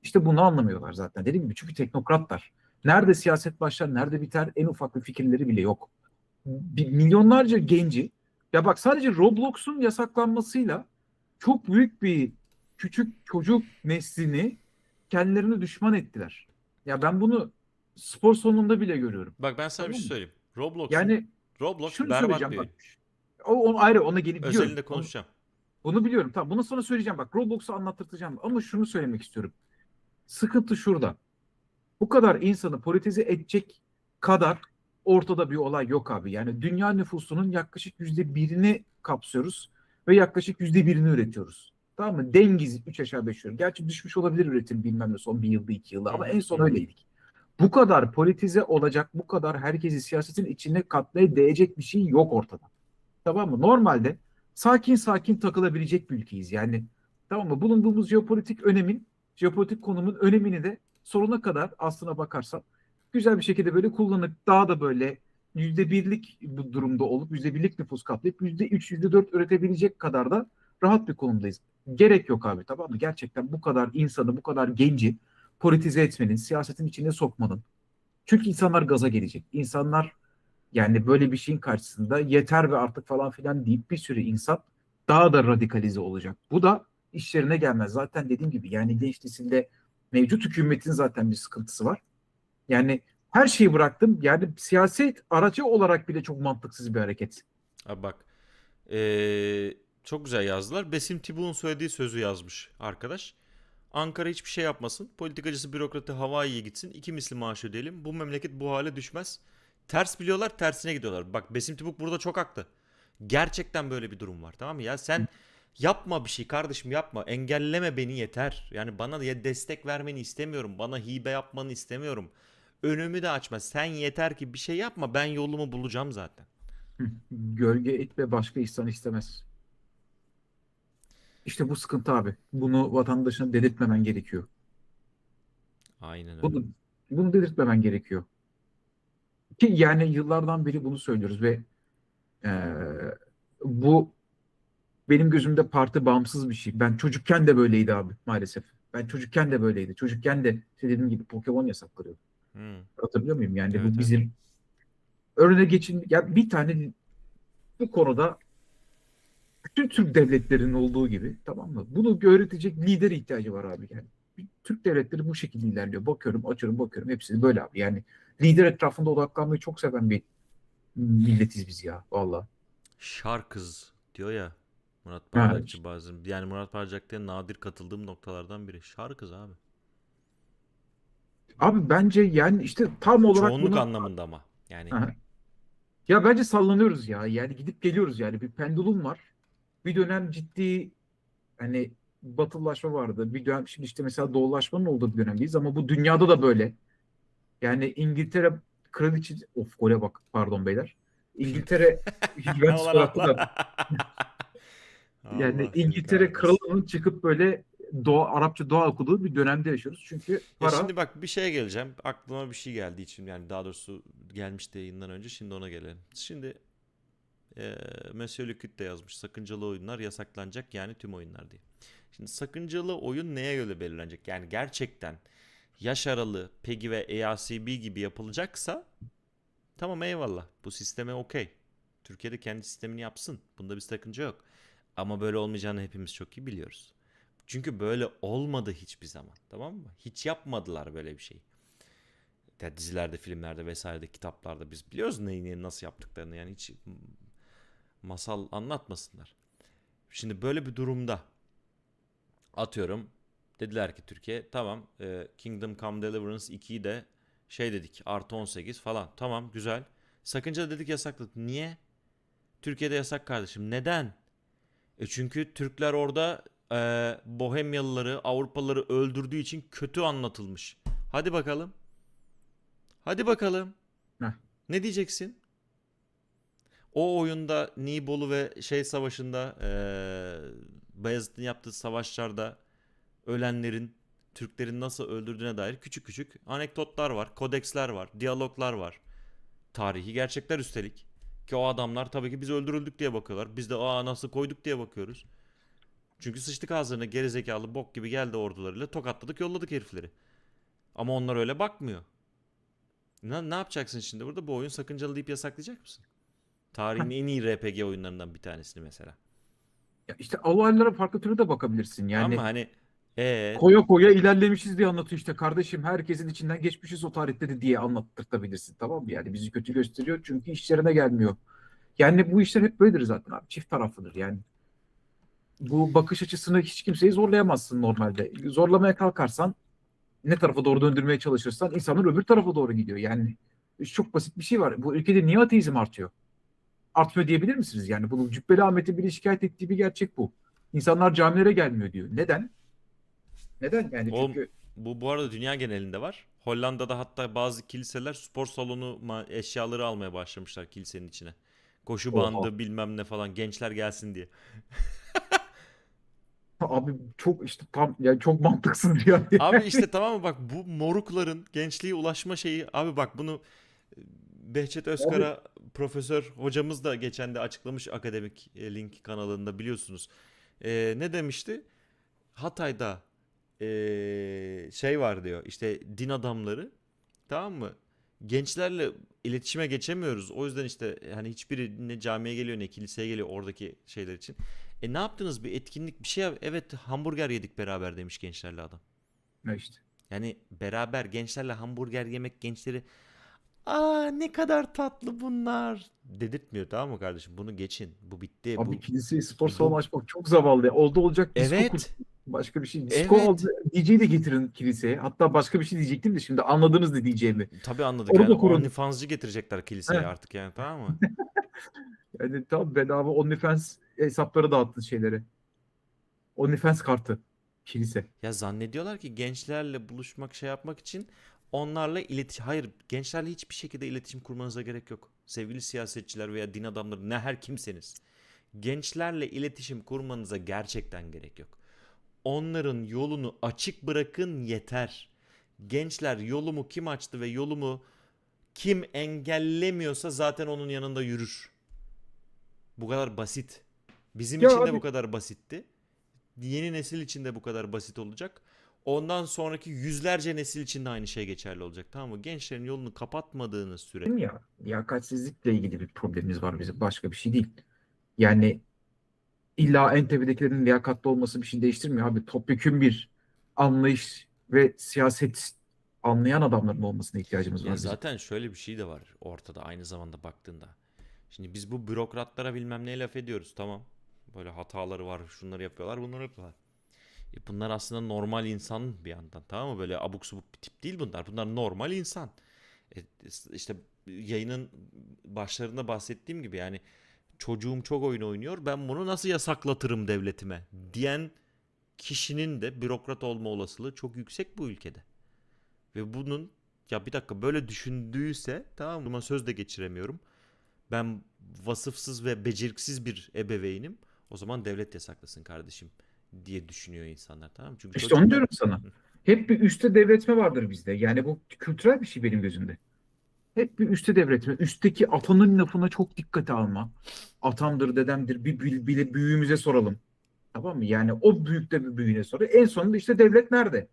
İşte bunu anlamıyorlar zaten. Dediğim gibi, çünkü teknokratlar. Nerede siyaset başlar, nerede biter, en ufak bir fikirleri bile yok. Milyonlarca genci, ya bak, sadece Roblox'un yasaklanmasıyla çok büyük bir küçük çocuk neslini kendilerine düşman ettiler. Ya ben bunu spor salonunda bile görüyorum. Bak ben sana bir Tamam şey mı? söyleyeyim. Yani Roblox şunu berbat söyleyeceğim bir bak. oyun. O ayrı, ona gelip biliyorum. Özelinde konuşacağım. Bunu biliyorum. Tamam, bunu sana söyleyeceğim. Bak, Roblox'u anlatırtacağım. Ama şunu söylemek istiyorum. Sıkıntı şurada. Bu kadar insanı politize edecek kadar ortada bir olay yok abi. Yani dünya nüfusunun yaklaşık %1'ini kapsıyoruz ve yaklaşık %1'ini üretiyoruz. Tamam mı? Dengiz 3 aşağı 5 yukarı. Gerçi düşmüş olabilir üretim, bilmem ne, son bir yılda 2 yılda, Hı ama hı en hı son hı. öyleydik. Bu kadar politize olacak, bu kadar herkesi siyasetin içine katmaya değecek bir şey yok ortada. Tamam mı? Normalde sakin sakin takılabilecek bir ülkeyiz. Yani tamam mı? Bulunduğumuz jeopolitik konumun önemini de sonuna kadar, aslına bakarsan, güzel bir şekilde böyle kullanıp, daha da böyle %1'lik bu durumda olup, %1'lik nüfus kaplayıp %3, %4 üretebilecek kadar da rahat bir konumdayız. Gerek yok abi, tamam mı? Gerçekten bu kadar insanı, bu kadar genci politize etmenin, siyasetin içine sokmanın. Çünkü insanlar gaza gelecek. İnsanlar, yani böyle bir şeyin karşısında yeter ve artık falan filan deyip bir sürü insan daha da radikalize olacak. Bu da işlerine gelmez. Zaten dediğim gibi, yani genç nesilde mevcut hükümetin zaten bir sıkıntısı var. Yani her şeyi bıraktım. Yani siyaset aracı olarak bile çok mantıksız bir hareket. Abi bak. Çok güzel yazdılar. Besim Tibuk'un söylediği sözü yazmış arkadaş. Ankara hiçbir şey yapmasın. Politikacısı bürokratı Hawaii'ye gitsin. İki misli maaş ödeyelim. Bu memleket bu hale düşmez. Ters biliyorlar, tersine gidiyorlar. Bak Besim Tibuk burada çok haklı. Gerçekten böyle bir durum var, tamam mı? Ya sen yapma bir şey kardeşim, yapma. Engelleme beni yeter. Yani bana ya destek vermeni istemiyorum. Bana hibe yapmanı istemiyorum. Önümü de açma. Sen yeter ki bir şey yapma. Ben yolumu bulacağım zaten. Gölge et ve başka ihsan istemez. İşte bu sıkıntı abi. Bunu vatandaşına dedirtmemen gerekiyor. Aynen öyle. Bunu, bunu dedirtmemen gerekiyor. Ki yani yıllardan beri bunu söylüyoruz ve bu benim gözümde parti bağımsız bir şey. Ben çocukken de böyleydi abi maalesef. Ben çocukken de böyleydi. Çocukken de işte dediğim gibi Pokemon yasaklanıyordu. Hmm. Hatırlıyor muyum? Yani Evet, bu evet. bizim önüne geçin ya bir tane bu konuda bütün Türk devletlerinin olduğu gibi, tamam mı? Bunu öğretecek lider ihtiyacı var abi yani. Türk devletleri bu şekilde ilerliyor. Bakıyorum, açıyorum, bakıyorum. Hepsi böyle abi. Yani lider etrafında odaklanmayı çok seven bir milletiz biz ya. Vallahi. Şarkız diyor ya Murat Ha, Bardakçı bazen. Yani Murat Bardakçı'ya nadir katıldığım noktalardan biri. Şarkız abi. abi bence yani işte tam olarak Çoğunluk buna anlamında ama. Yani ha. Ya bence sallanıyoruz ya. Yani gidip geliyoruz yani. Bir pendulum var. Bir dönem ciddi hani batılılaşma vardı. Bir dönem şimdi işte mesela doğulaşmanın olduğu bir dönemdeyiz ama bu dünyada da böyle. Yani İngiltere kraliçe of gole bak pardon beyler. İngiltere Juventus olan gol attı atla. da yani Allah seni İngiltere kahretmesin. kralının çıkıp böyle Arapça dua okuduğu bir dönemde yaşıyoruz. Çünkü Ya para şimdi bak bir şeye geleceğim. Aklıma bir şey geldiği için yani daha doğrusu gelmişti yayından önce. Şimdi ona gelelim. Şimdi Monsieur Lüküt de yazmış. Sakıncalı oyunlar yasaklanacak yani tüm oyunlar diye. Şimdi sakıncalı oyun neye göre belirlenecek? Yani gerçekten yaş aralığı PEGI ve EACB gibi yapılacaksa tamam eyvallah. Bu sisteme okey. Türkiye'de kendi sistemini yapsın. Bunda bir sakınca yok. Ama böyle olmayacağını hepimiz çok iyi biliyoruz. Çünkü böyle olmadı hiçbir zaman. Tamam mı? Hiç yapmadılar böyle bir şey. Ya dizilerde, filmlerde vesairede, kitaplarda biz biliyoruz neyi nasıl yaptıklarını. Yani hiç masal anlatmasınlar. Şimdi böyle bir durumda atıyorum dediler ki Türkiye tamam Kingdom Come Deliverance 2'yi de şey dedik artı 18 falan tamam güzel. Sakınca dedik yasakladık. Niye? Türkiye'de yasak kardeşim. Neden? Çünkü Türkler orada Bohemyalıları, Avrupalıları öldürdüğü için kötü anlatılmış. Hadi bakalım. Hadi bakalım. heh, Ne diyeceksin? O oyunda Nibolu ve şey savaşında Bayezid'in yaptığı savaşlarda ölenlerin Türklerin nasıl öldürdüğüne dair küçük küçük anekdotlar var, kodeksler var, diyaloglar var. Tarihi gerçekler üstelik. Ki o adamlar tabii ki biz öldürüldük diye bakıyorlar. Biz de aa nasıl koyduk diye bakıyoruz. Çünkü sıçtık ağzlarına gerizekalı bok gibi geldi ordularıyla tokatladık yolladık herifleri. Ama onlar öyle bakmıyor. Ne yapacaksın şimdi burada? Bu oyun sakıncalı deyip yasaklayacak mısın? heh. Tarihin en iyi RPG oyunlarından bir tanesini mesela. Ya işte olaylara farklı türlü de bakabilirsin. Tamam mı? Yani Hani koya koya ilerlemişiz diye anlatıyor işte kardeşim herkesin içinden geçmişiz o tarihte de diye anlattırtabilirsin tamam mı? Yani bizi kötü gösteriyor çünkü işlerine gelmiyor. Yani bu işler hep böyledir zaten abi çift taraflıdır yani. Bu bakış açısını hiç kimseyi zorlayamazsın normalde. Zorlamaya kalkarsan ne tarafa doğru döndürmeye çalışırsan insanlar öbür tarafa doğru gidiyor. Yani çok basit bir şey var. Bu ülkede niye ateizm artıyor? Artmıyor diyebilir misiniz? Yani bunu Cübbeli Ahmet'in bile şikayet ettiği bir gerçek bu. İnsanlar camilere gelmiyor diyor. Neden? Neden? Yani o çünkü bu arada dünya genelinde var. Hollanda'da hatta bazı kiliseler spor salonu eşyaları almaya başlamışlar kilisenin içine. Koşu oha. bandı bilmem ne falan gençler gelsin diye. Abi çok işte tam yani çok mantıksız yani. Abi işte tamam mı bak bu morukların gençliğe ulaşma şeyi abi bak bunu Behçet Abi Özkara profesör hocamız da geçen de açıklamış akademik link kanalında biliyorsunuz. Ne demişti? Hatay'da şey var diyor işte din adamları tamam mı? Gençlerle iletişime geçemiyoruz. O yüzden işte hani hiçbiri ne camiye geliyor ne kiliseye geliyor oradaki şeyler için. Ne yaptınız bir etkinlik bir şey evet hamburger yedik beraber demiş gençlerle adam. ne işte. Yani beraber gençlerle hamburger yemek gençleri aa ne kadar tatlı bunlar dedirtmiyor tamam mı kardeşim? Bunu geçin. Bu bitti. Abi kiliseye spor salonu Bu açmak çok zavallı. Oldu olacak disco kursun. evet. Başka bir şey. Disco aldı. Evet. DJ'yi de getirin kiliseye. Hatta başka bir şey diyecektim de şimdi anladınız ne diyeceğimi. Tabii anladık Onu yani da kurun. OnlyFans'cı getirecekler kiliseye Heh. artık yani tamam mı? Yani tam bedava OnlyFans hesapları dağıttı şeyleri. OnlyFans kartı. Kilise. Ya zannediyorlar ki gençlerle buluşmak şey yapmak için onlarla iletişim... Hayır gençlerle hiçbir şekilde iletişim kurmanıza gerek yok. Sevgili siyasetçiler veya din adamları ne her kimseniz. Gençlerle iletişim kurmanıza gerçekten gerek yok. Onların yolunu açık bırakın yeter. Gençler yolumu kim açtı ve yolumu kim engellemiyorsa zaten onun yanında yürür. Bu kadar basit. Bizim Ya için de bu abi kadar basitti. Yeni nesil için de bu kadar basit olacak. Ondan sonraki yüzlerce nesil için de aynı şey geçerli olacak. Tamam mı? Gençlerin yolunu kapatmadığınız süre. dedim ya, liyakatsizlikle ilgili bir problemimiz var bizim. Başka bir şey değil. Yani illa en tepedekilerin liyakatli olması bir şey değiştirmiyor abi. Topyekün bir anlayış ve siyaset anlayan adamların olmasına ihtiyacımız Ya var bizim. zaten şöyle bir şey de var ortada aynı zamanda baktığında. Şimdi biz bu bürokratlara bilmem ne laf ediyoruz, tamam. Böyle hataları var, şunları yapıyorlar, bunları yapıyorlar. Bunlar aslında normal insan bir yandan, tamam mı? Böyle abuk subuk bir tip değil bunlar. Bunlar normal insan. E, işte yayının başlarında bahsettiğim gibi yani çocuğum çok oyun oynuyor, ben bunu nasıl yasaklatırım devletime diyen kişinin de bürokrat olma olasılığı çok yüksek bu ülkede. Ve bunun, ya bir dakika, böyle düşündüyse tamam mı? Buna söz de geçiremiyorum. Ben vasıfsız ve beceriksiz bir ebeveynim. O zaman devlet yasaklasın kardeşim diye düşünüyor insanlar, tamam mı? Çünkü İşte onu çocuklar. diyorum sana. Hep bir üste devretme vardır bizde. Yani bu kültürel bir şey benim gözümde. Hep bir üste devretme. Üstteki atanın lafına çok dikkate alma. Atamdır, dedemdir. Bir büyüğümüze soralım. Tamam mı? Yani o büyük de bir büyüğüne soruyor. En sonunda işte devlet nerede?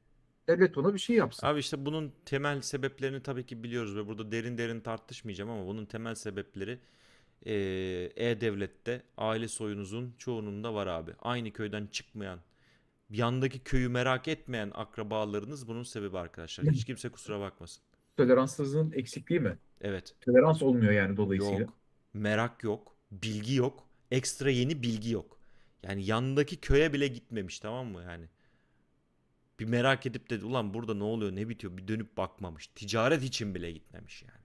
Devlet ona bir şey yapsın. Abi işte bunun temel sebeplerini tabii ki biliyoruz ve burada derin derin tartışmayacağım ama bunun temel sebepleri E-Devlet'te aile soyunuzun çoğunun da var abi. Aynı köyden çıkmayan, yandaki köyü merak etmeyen akrabalarınız bunun sebebi arkadaşlar. Hiç kimse kusura bakmasın. Toleranssızlığın eksikliği mi? Evet. Tolerans olmuyor yani dolayısıyla. Yok. Merak yok. Bilgi yok. Ekstra yeni bilgi yok. Yani yandaki köye bile gitmemiş, tamam mı yani? Bir merak edip de ulan burada ne oluyor ne bitiyor bir dönüp bakmamış. Ticaret için bile gitmemiş yani.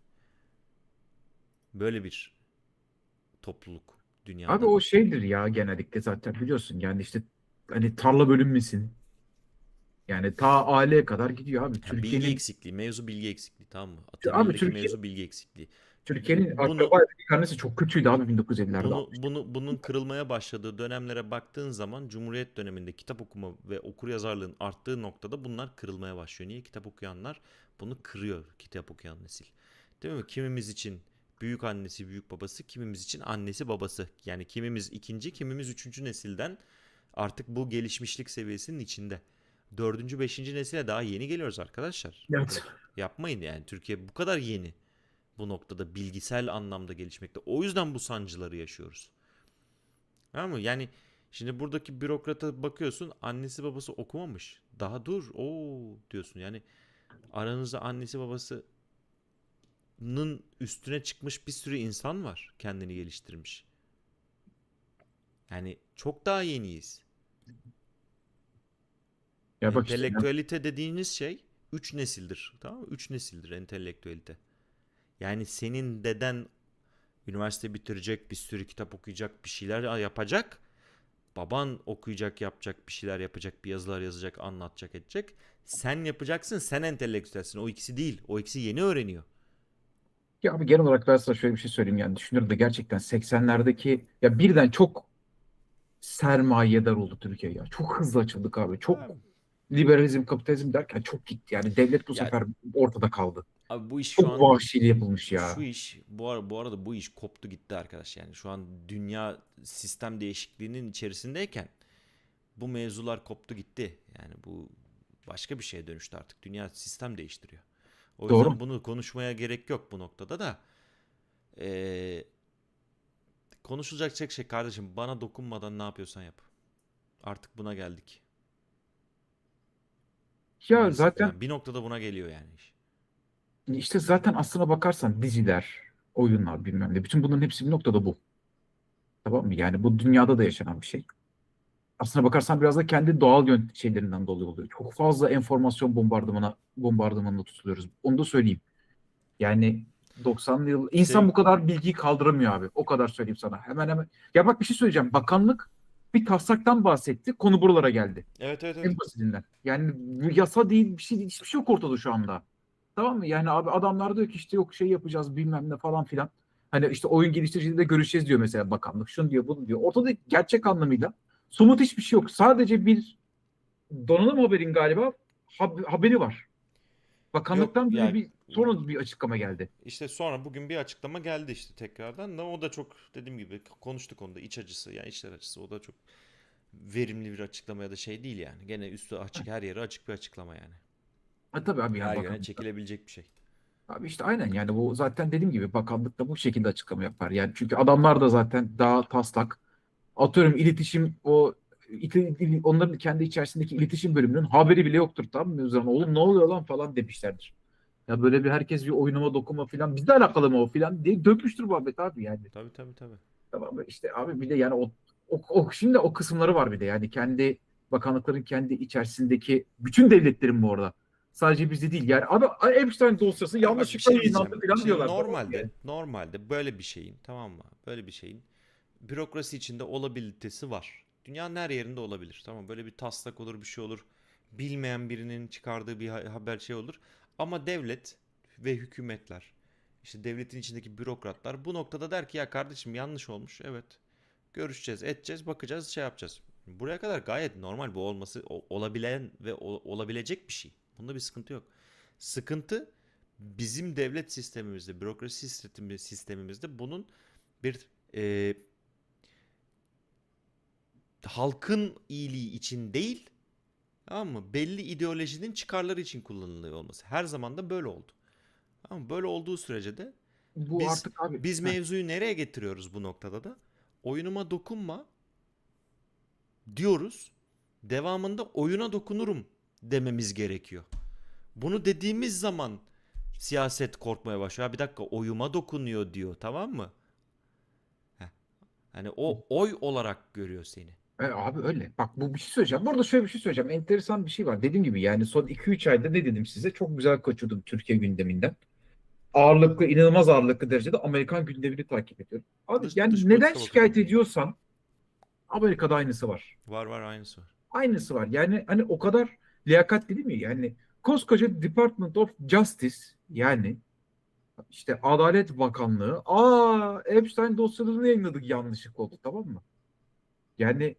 Böyle bir topluluk Abi dünyada. o şeydir ya, genellikle zaten biliyorsun yani işte hani tarla bölünmesin. Yani ta aileye kadar gidiyor abi. Ya bilgi Türkiye'nin eksikliği. Mevzu bilgi eksikliği, tamam mı? abi Temelindeki Türkiye mevzu bilgi eksikliği. Türkiye'nin Bunu akraba karnesi çok kötüydü abi 1950'lerde. bunun kırılmaya başladığı dönemlere baktığın zaman Cumhuriyet döneminde kitap okuma ve okuryazarlığın arttığı noktada bunlar kırılmaya başlıyor. Niye? Kitap okuyanlar bunu kırıyor, kitap okuyan nesil. Değil mi? Kimimiz için büyük annesi, büyük babası, kimimiz için annesi, babası. Yani kimimiz ikinci, kimimiz üçüncü nesilden artık bu gelişmişlik seviyesinin içinde. Dördüncü, beşinci nesile daha yeni geliyoruz arkadaşlar. Evet. Yapmayın yani, Türkiye bu kadar yeni bu noktada bilgisel anlamda gelişmekte. O yüzden bu sancıları yaşıyoruz. Tamam mı? Yani şimdi buradaki bürokrata bakıyorsun, annesi babası okumamış. Daha dur diyorsun. Yani aranızda annesi babasının üstüne çıkmış bir sürü insan var, kendini geliştirmiş. Yani çok daha yeniyiz. Ya bak işte ya. Entelektüelite dediğiniz şey 3 nesildir. Tamam mı? 3 nesildir entelektüelite. Yani senin deden üniversite bitirecek, bir sürü kitap okuyacak, bir şeyler yapacak. Baban okuyacak, yapacak, bir şeyler yapacak, bir yazılar yazacak, anlatacak, edecek. Sen yapacaksın, sen entelektüelsin. O ikisi değil. O ikisi yeni öğreniyor. Ya abi genel olarak ben sana şöyle bir şey söyleyeyim, yani düşünüyorum da gerçekten 80'lerdeki ya birden çok sermayedar oldu Türkiye ya. Çok hızlı açıldık abi. Çok Abi, liberalizm, kapitalizm derken çok gitti. Yani devlet bu ya sefer ortada kaldı. abi bu iş şu Çok an, vahşili yapılmış şu ya. iş bu arada bu iş koptu gitti arkadaş. Yani şu an dünya sistem değişikliğinin içerisindeyken bu mevzular koptu gitti. Yani bu başka bir şeye dönüştü artık. Dünya sistem değiştiriyor. O Doğru. yüzden bunu konuşmaya gerek yok bu noktada da. Ee, Konuşulacak tek şey kardeşim, bana dokunmadan ne yapıyorsan yap. Artık buna geldik. Ya Maalesef zaten yani bir noktada buna geliyor yani iş. işte zaten aslına bakarsan diziler, oyunlar bilmem ne. Bütün bunların hepsi bir noktada bu. Tamam mı? Yani bu dünyada da yaşanan bir şey. Aslına bakarsan biraz da kendi doğal şeylerinden dolayı oluyor. Çok fazla enformasyon bombardımanına tutuluyoruz. Onu da söyleyeyim. Yani 90'lı yıl insan Sev bu kadar bilgiyi kaldıramıyor abi. O kadar söyleyeyim sana. Hemen hemen. Ya bak bir şey söyleyeceğim. Bakanlık bir taslaktan bahsetti. Konu buralara geldi. Evet, evet, evet. En basitinden. Yani bu yasa değil, bir şey değil, hiçbir şey yok ortada şu anda. Tamam mı? Yani abi adamlar diyor ki işte yok şey yapacağız bilmem ne falan filan. Hani işte oyun geliştiriciyle görüşeceğiz diyor mesela bakanlık. Şunu diyor, bunu diyor. Ortada gerçek anlamıyla somut hiçbir şey yok. Sadece bir donanım haberin galiba haberi var. Yok Bakanlıktan böyle ya, bir sonra bir açıklama geldi. işte sonra bugün bir açıklama geldi işte tekrardan da, o da çok, dediğim gibi konuştuk onda, iç acısı yani, içler acısı, o da çok verimli bir açıklama ya da şey değil yani. Gene üstü açık, her yere açık bir açıklama yani. Tabii abi yani Her yöne bakanlık. çekilebilecek bir şey. Abi işte aynen yani bu zaten dediğim gibi bakanlık da bu şekilde açıklama yapar. Yani çünkü adamlar da zaten daha taslak. Atıyorum iletişim onların kendi içerisindeki iletişim bölümünün haberi bile yoktur, tamam mı? Üzerine oğlum ne oluyor lan falan demişlerdir. Ya böyle bir herkes bir oyunuma dokunma falan bizle alakalı mı o falan diye dökmüştür muhabbet abi yani. Tabii tabii tabii. Tamam mı? İşte abi bir de yani şimdi o kısımları var bir de yani kendi bakanlıkların kendi içerisindeki bütün devletlerin bu arada. Sadece bizde değil yani abi Epstein dosyası Ya bak, bir yanlışlıkla şey yayınlandı diyeceğim. falan Şimdi diyorlar, tamam mı yani? normalde böyle bir şeyin, tamam mı? Böyle bir şeyin bürokrasi içinde olabilitesi var. Dünyanın her yerinde olabilir. Tamam, böyle bir taslak olur, bir şey olur. Bilmeyen birinin çıkardığı bir haber şey olur. Ama devlet ve hükümetler, işte devletin içindeki bürokratlar bu noktada der ki ya kardeşim, yanlış olmuş. Evet. Görüşeceğiz, edeceğiz, bakacağız, şey yapacağız. Buraya kadar gayet normal, bu olması olabilen ve olabilecek bir şey. Bunda bir sıkıntı yok. Sıkıntı bizim devlet sistemimizde, bürokrasi sistemimizde bunun bir halkın iyiliği için değil, tamam mı? Belli ideolojinin çıkarları için kullanılıyor olması. Her zaman da böyle oldu. Tamam mı? Böyle olduğu sürece de Bu biz artık abi. biz mevzuyu nereye getiriyoruz bu noktada da? Oyunuma dokunma diyoruz. Devamında oyuna dokunurum dememiz gerekiyor. Bunu dediğimiz zaman siyaset korkmaya başlıyor. Ha, bir dakika, oyuma dokunuyor diyor, tamam mı? Heh. Hani o oy olarak görüyor seni. Abi öyle. Bak bu bir şey söyleyeceğim. Burada şöyle bir şey söyleyeceğim. Enteresan bir şey var. Dediğim gibi yani son 2-3 ayda ne dedim size? Çok güzel kaçıyordum Türkiye gündeminden. Ağırlıklı, inanılmaz ağırlıklı derecede Amerikan gündemini takip ediyorum. Abi Dış yani neden politika bakıyordum. şikayet ediyorsan Amerika'da aynısı var. Var var, aynısı var. Aynısı var. Yani hani o kadar liyakatli değil mi? Yani koskoca Department of Justice yani işte Adalet Bakanlığı Epstein dosyalarını yayınladık, yanlışlık oldu, tamam mı? Yani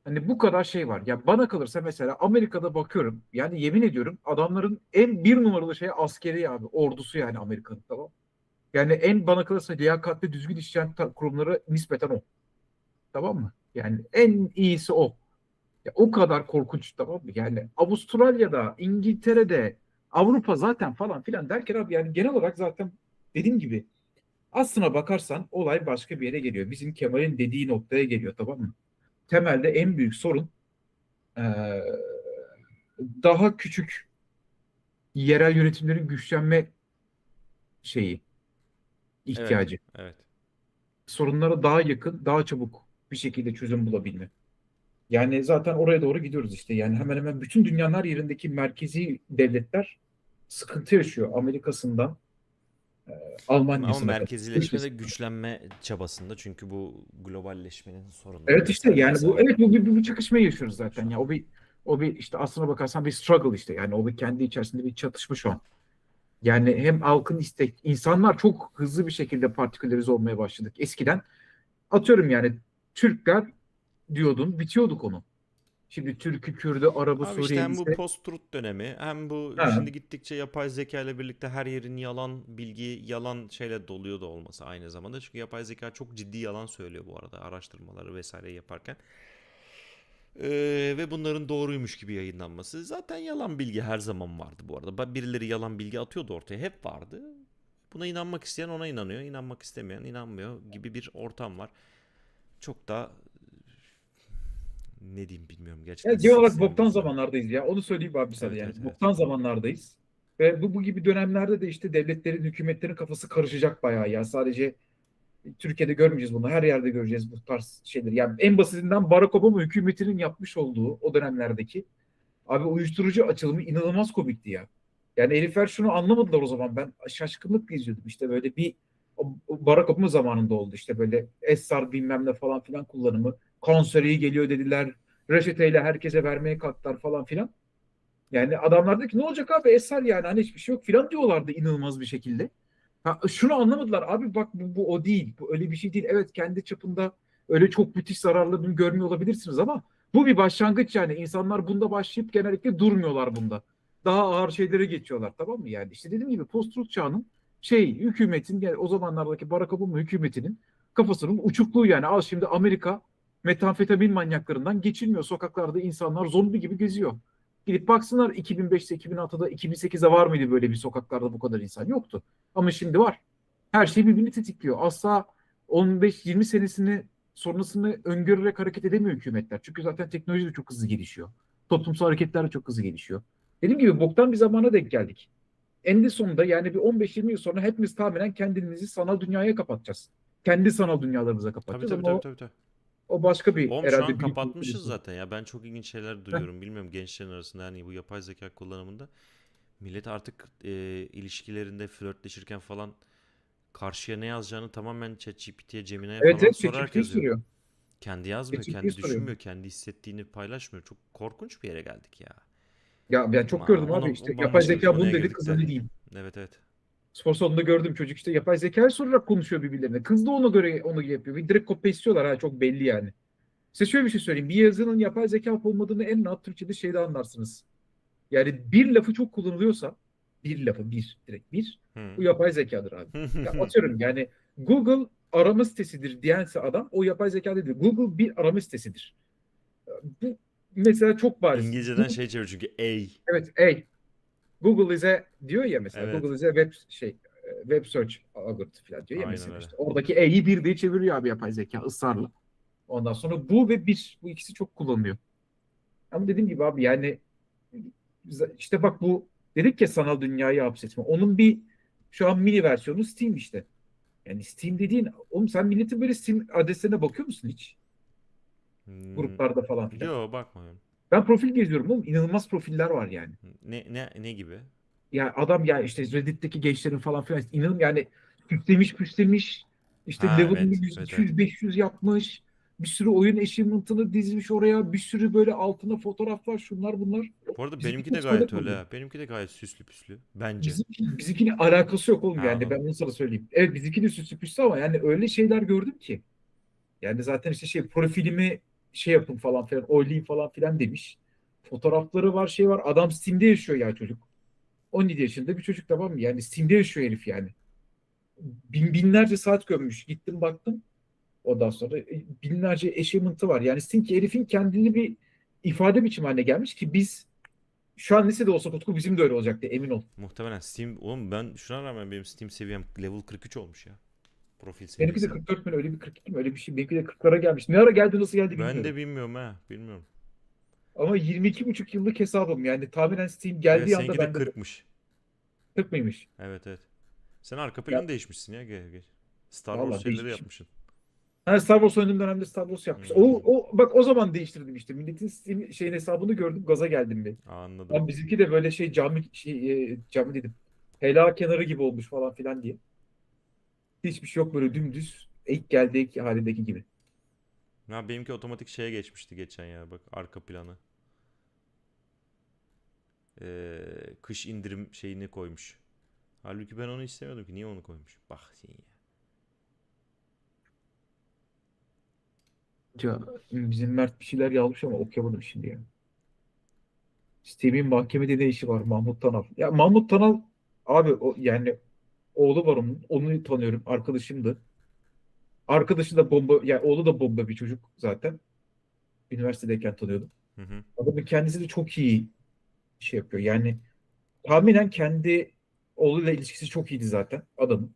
hani bu kadar şey var. Ya bana kalırsa mesela Amerika'da bakıyorum. Yani yemin ediyorum adamların en bir numaralı şey askeri abi. Ordusu yani Amerika'nın, tamam. Yani en bana kalırsa liyakatli düzgün işleyen kurumları nispeten o. Tamam mı? Yani en iyisi o. Ya o kadar korkunç, tamam mı? Yani Avustralya'da, İngiltere'de, Avrupa zaten falan filan derken abi yani genel olarak zaten dediğim gibi aslına bakarsan olay başka bir yere geliyor. Bizim Kemal'in dediği noktaya geliyor, tamam mı? Temelde en büyük sorun eee, daha küçük yerel yönetimlerin güçlenme şeyi, Evet. ihtiyacı. Evet. Sorunlara daha yakın, daha çabuk bir şekilde çözüm bulabilme. Yani zaten oraya doğru gidiyoruz işte. Yani hemen hemen bütün dünyanın her yerindeki merkezi devletler sıkıntı yaşıyor. Amerika'sından Ama Almanya'sına kadar. merkezileşme ve güçlenme çabasında, çünkü bu globalleşmenin sorunları Evet işte vesaire yani bu vesaire evet bu çakışmayı yaşıyoruz şu zaten. an. Ya o bir işte aslına bakarsan bir struggle işte. Yani o bir kendi içerisinde bir çatışma şu an. Yani hem halkın insanlar çok hızlı bir şekilde partikülerize olmaya başladık. Eskiden atıyorum yani Türkler diyordun, bitiyorduk onu. Şimdi Türk'ü, Kürd'ü, Arabı, Abi işte hem bu Suriyelisi. post-truth dönemi, hem bu Ha, şimdi gittikçe yapay zeka ile birlikte her yerin yalan bilgi, yalan şeyle doluyor da olması aynı zamanda. Çünkü yapay zeka çok ciddi yalan söylüyor bu arada, araştırmaları vesaire yaparken. Ve bunların doğruymuş gibi yayınlanması. Zaten yalan bilgi her zaman vardı bu arada. Birileri yalan bilgi atıyordu ortaya, hep vardı. Buna inanmak isteyen ona inanıyor, inanmak istemeyen inanmıyor gibi bir ortam var. Çok da ne diyeyim bilmiyorum. ya Gerçekten genel olarak sinir boktan bozucu. zamanlardayız ya. Onu söyleyeyim abi sana Evet yani. evet evet. Boktan zamanlardayız. Ve bu gibi dönemlerde de işte devletlerin, hükümetlerin kafası karışacak bayağı ya. Sadece Türkiye'de görmeyeceğiz bunu. Her yerde göreceğiz bu tarz şeyleri. Yani en basitinden Barack Obama hükümetinin yapmış olduğu o dönemlerdeki abi uyuşturucu açılımı inanılmaz komikti ya. Yani herifler şunu anlamadılar o zaman. Ben şaşkınlıkla izliyordum. İşte böyle o Barack Obama zamanında oldu. İşte böyle Essar bilmem ne falan filan kullanımı. Konseri geliyor dediler. Reçeteyle herkese vermeye kalktılar falan filan. Yani adamlar dedi ki ne olacak abi Essar yani hani hiçbir şey yok filan diyorlardı inanılmaz bir şekilde. Ha, şunu anlamadılar abi bak bu o değil. Bu öyle bir şey değil. Evet kendi çapında öyle çok müthiş zararlarını görmüyor olabilirsiniz ama bu bir başlangıç yani. İnsanlar bunda başlayıp genellikle durmuyorlar bunda. daha ağır şeylere geçiyorlar, tamam mı? Yani işte dediğim gibi post-truth çağının hükümetin, yani o zamanlardaki Barack Obama hükümetinin kafasının uçukluğu yani. Al şimdi Amerika metamfetamin manyaklarından geçilmiyor. Sokaklarda insanlar zombi gibi geziyor. Gidip baksınlar 2005'te, 2006'da, 2008'de var mıydı böyle bir sokaklarda bu kadar insan? Yoktu. Ama şimdi var. Her şey birbirini tetikliyor. Asla 15-20 senesini sonrasını öngörerek hareket edemiyor hükümetler. Çünkü zaten teknoloji de çok hızlı gelişiyor. Toplumsal hareketler de çok hızlı gelişiyor. Dediğim gibi boktan bir zamana denk geldik. En sonunda yani bir 15-20 yıl sonra hepimiz tahminen kendimizi sanal dünyaya kapatacağız. Kendi sanal dünyalarımıza Tabii kapatacağız tabii ama tabii o, tabii. Tabii. o başka bir Oğlum şu an herhalde bilim kapatmışız kurgu. zaten ya. Ben çok ilginç şeyler Heh, duyuyorum. Bilmiyorum gençlerin arasında yani bu yapay zeka kullanımında. Millet artık ilişkilerinde flörtleşirken falan karşıya ne yazacağını tamamen ChatGPT'ye, Gemini'ye evet, falan evet, sorarak ChatGPT yazıyor. soruyor. Kendi yazmıyor, ChatGPT kendi soruyor. düşünmüyor, kendi hissettiğini paylaşmıyor. Çok korkunç bir yere geldik ya. Ya ben çok Ama gördüm abi, işte o yapay bambaşka bir zeka bunu konuya dedi, girdik kıza de. ne diyeyim. Evet evet. Spor salonunda gördüm, çocuk işte yapay zekayı sorarak konuşuyor birbirlerine. Kız da ona göre onu yapıyor. Bir direkt kopya istiyorlar, ha, çok belli yani. Size şöyle bir şey söyleyeyim. Bir yazının yapay zeka olup olmadığını en rahat Türkçe'de şeyde anlarsınız. Yani bir lafı çok kullanılıyorsa, bir lafı, bir direkt bir, bu Hı. yapay zekadır abi. Ya atıyorum yani, Google arama sitesidir diyense adam, o yapay zeka değil. Google bir arama sitesidir. Bu mesela çok bariz. İngilizceden Google, şey çeviriyor çünkü A. evet, Google is a diyor ya mesela, Evet. Google is a web search algorithm falan diyor ya Aynen mesela, öyle. işte oradaki E'yi bir diye çeviriyor abi yapay zeka ısrarla. Ondan sonra bu ve bir, bu ikisi çok kullanılıyor. Ama dediğim gibi abi yani, işte bak, bu dedik ya sanal dünyayı hapsetme. Onun bir şu an mini versiyonu Steam işte. Yani Steam dediğin, oğlum sen milletin böyle Steam adreslerine bakıyor musun hiç? Hmm. Gruplarda falan filan. Yo bakmıyorum. Ben profil geziyorum oğlum. İnanılmaz profiller var yani. Ne gibi? Ya adam, ya işte Reddit'teki gençlerin falan filan, inanın yani, süslemiş püslemiş, işte Ha level'ını evet. 100, Evet evet. 200, 500 yapmış. Bir sürü oyun achievement'ını dizmiş oraya. Bir sürü böyle altına fotoğraflar, şunlar bunlar. Bu arada Bizimki benimki de çok sayıda gayet öyle kalıyor. ha. Benimki de gayet süslü püslü. Bence. Bizimkinin alakası yok oğlum, Ha yani ben anladım. onu sana söyleyeyim. Evet, bizimki de süslü püslü ama yani öyle şeyler gördüm ki. Yani zaten işte profilimi yapın falan filan, oylayın falan filan demiş. Fotoğrafları var, şey var. Adam Steam'de yaşıyor ya, çocuk. 17 yaşında bir çocuk, tamam mı? Yani Steam'de yaşıyor herif yani. Binlerce saat gömmüş. Gittim baktım. Ondan sonra binlerce achievement'ı var. Yani Steam, ki herifin kendini bir ifade biçimi haline gelmiş ki biz şu an lisede olsa Utku, bizim de öyle olacaktı, emin ol. Muhtemelen Steam. Oğlum ben şuna rağmen benim Steam seviyem level 43 olmuş ya. Profil Benimki de seviyesi. 44 mi, öyle bir 42 mi, öyle bir şey. Benimki de 40'lara gelmiş. Ne ara geldi, nasıl geldi Ben bilmiyorum. de bilmiyorum ha. Bilmiyorum. Ama 22,5 yıllık hesabım yani, tahminen Steam Evet geldiği anda seninki de bende de 40'mış. 40 mıymış? Evet evet. Sen arka Ya planı değişmişsin ya. Star Wars vallahi şeyleri değişmişim. yapmışsın. Ha, Star Wars oynadığım dönemde Star Wars yapmış. Hmm, Bak, o zaman değiştirdim işte. Milletin Steam hesabını gördüm, gaza geldim bir. anladım. Lan bizimki de böyle cami dedim. Helal kenarı gibi olmuş falan filan diye. Hiçbir şey yok, böyle dümdüz ilk geldiği halindeki gibi. Ya benimki otomatik şeye geçmişti geçen ya. Bak arka planı. Kış indirim şeyini koymuş. Halbuki ben onu istemiyordum ki. Niye onu koymuş? Bak sen ya. Ya, bizim Mert bir şeyler yazmış ama okuyamadım şimdi ya. Steam'in mahkemede ne işi var, Mahmut Tanal? Ya Mahmut Tanal abi, o yani, oğlu var onun. Onu tanıyorum. Arkadaşımdı. Arkadaşı da bomba, yani oğlu da bomba bir çocuk zaten. Üniversitedeyken tanıyordum. Hı hı. Adamın kendisi de çok iyi yapıyor. Yani tahminen kendi oğluyla ilişkisi çok iyiydi zaten adamın.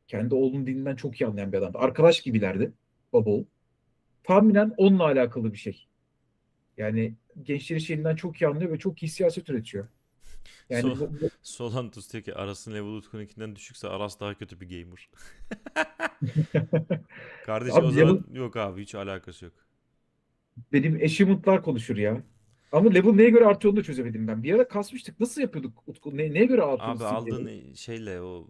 Kendi oğlunun dilinden çok iyi anlayan bir adamdı. Arkadaş gibilerdi baba oğul. Tahminen onunla alakalı bir şey. Yani gençleri şeyinden çok iyi anlıyor ve çok iyi siyaset üretiyor. So Yani bu Solantus diyor ki Aras'ın level Utku'nunkinden düşükse Aras daha kötü bir gamer. Kardeşim o abi level, zaman yok abi hiç alakası yok. benim achievement'lar konuşur ya. Ama level neye göre artıyor onu da çözemedim ben. Bir ara kasmıştık. Nasıl yapıyorduk Utku? Neye göre artıyordu Abi Steam level? aldığın şeyle o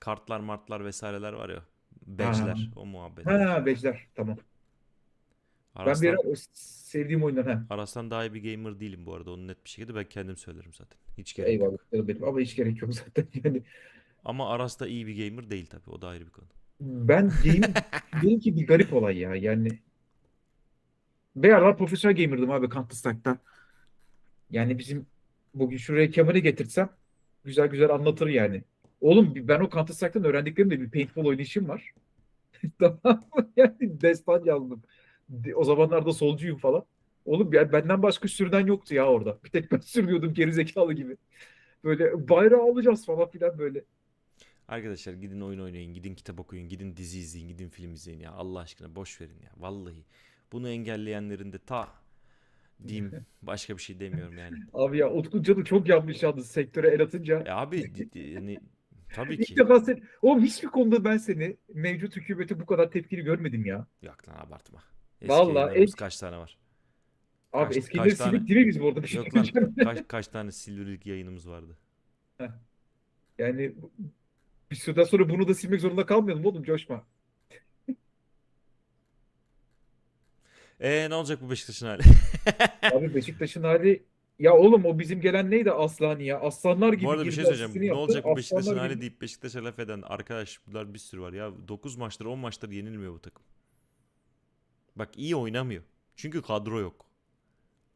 kartlar martlar vesaireler var ya. Ha, Badge'ler o muhabbet. ha, Bejder. Tamam. Ben bir ara Aras'tan sevdiğim oyundan, ha. Aras'tan daha iyi bir gamer değilim bu arada. Onu net bir şekilde ben kendim söylerim zaten. Hiç gerek Eyvallah yok. canım benim, ama hiç gerek yok zaten. Yani Ama Aras da iyi bir gamer değil tabii. O da ayrı bir konu. benimki bir garip olay ya. Yani bir aralar profesyonel gamer'dım abi Counter Strike'da. Yani bizim Bugün şuraya Kemal'i getirtsem güzel güzel anlatır yani. Oğlum ben o Counter Strike'tan öğrendiklerimde bir paintball oynayışım var. Tamam mı? Yani destan yazdım. O zamanlarda solcuyum falan. Oğlum ya benden başka sürüden yoktu ya orada. Bir tek ben sürüyordum gerizekalı gibi. Böyle bayrağı alacağız falan filan böyle. Arkadaşlar gidin oyun oynayın, gidin kitap okuyun, gidin dizi izleyin, gidin film izleyin ya. Allah aşkına boş verin ya. Vallahi. Bunu engelleyenlerin de diyeyim, başka bir şey demiyorum yani. Abi ya Utku Can'ı çok yanlış yalnız sektöre el atınca. Abi yani tabii İlk ki. defa sen... Oğlum hiçbir konuda ben seni mevcut hükümeti bu kadar tepkili görmedim ya. Yok lan abartma. Eski Valla yayınlarımız kaç tane var? abi Kaç eskileri tane? sildik değil mi biz bu arada bir şey Yok lan diyeceğim. kaç tane silvirlik yayınımız vardı. Heh, yani bir süreden sonra bunu da silmek zorunda kalmayalım oğlum coşma. Ne olacak bu Beşiktaş'ın hali? Abi Beşiktaş'ın hali ya oğlum o bizim gelen neydi Aslan ya? Aslanlar Bu gibi arada bir şey girdi asistini söyleyeceğim. Ne yaptı. olacak bu Beşiktaş'ın Aslanlar hali gibi. deyip Beşiktaş'a laf eden arkadaşlar bir sürü var. Ya 9 maçtır 10 maçtır yenilmiyor bu takım. Bak iyi oynamıyor. Çünkü kadro yok.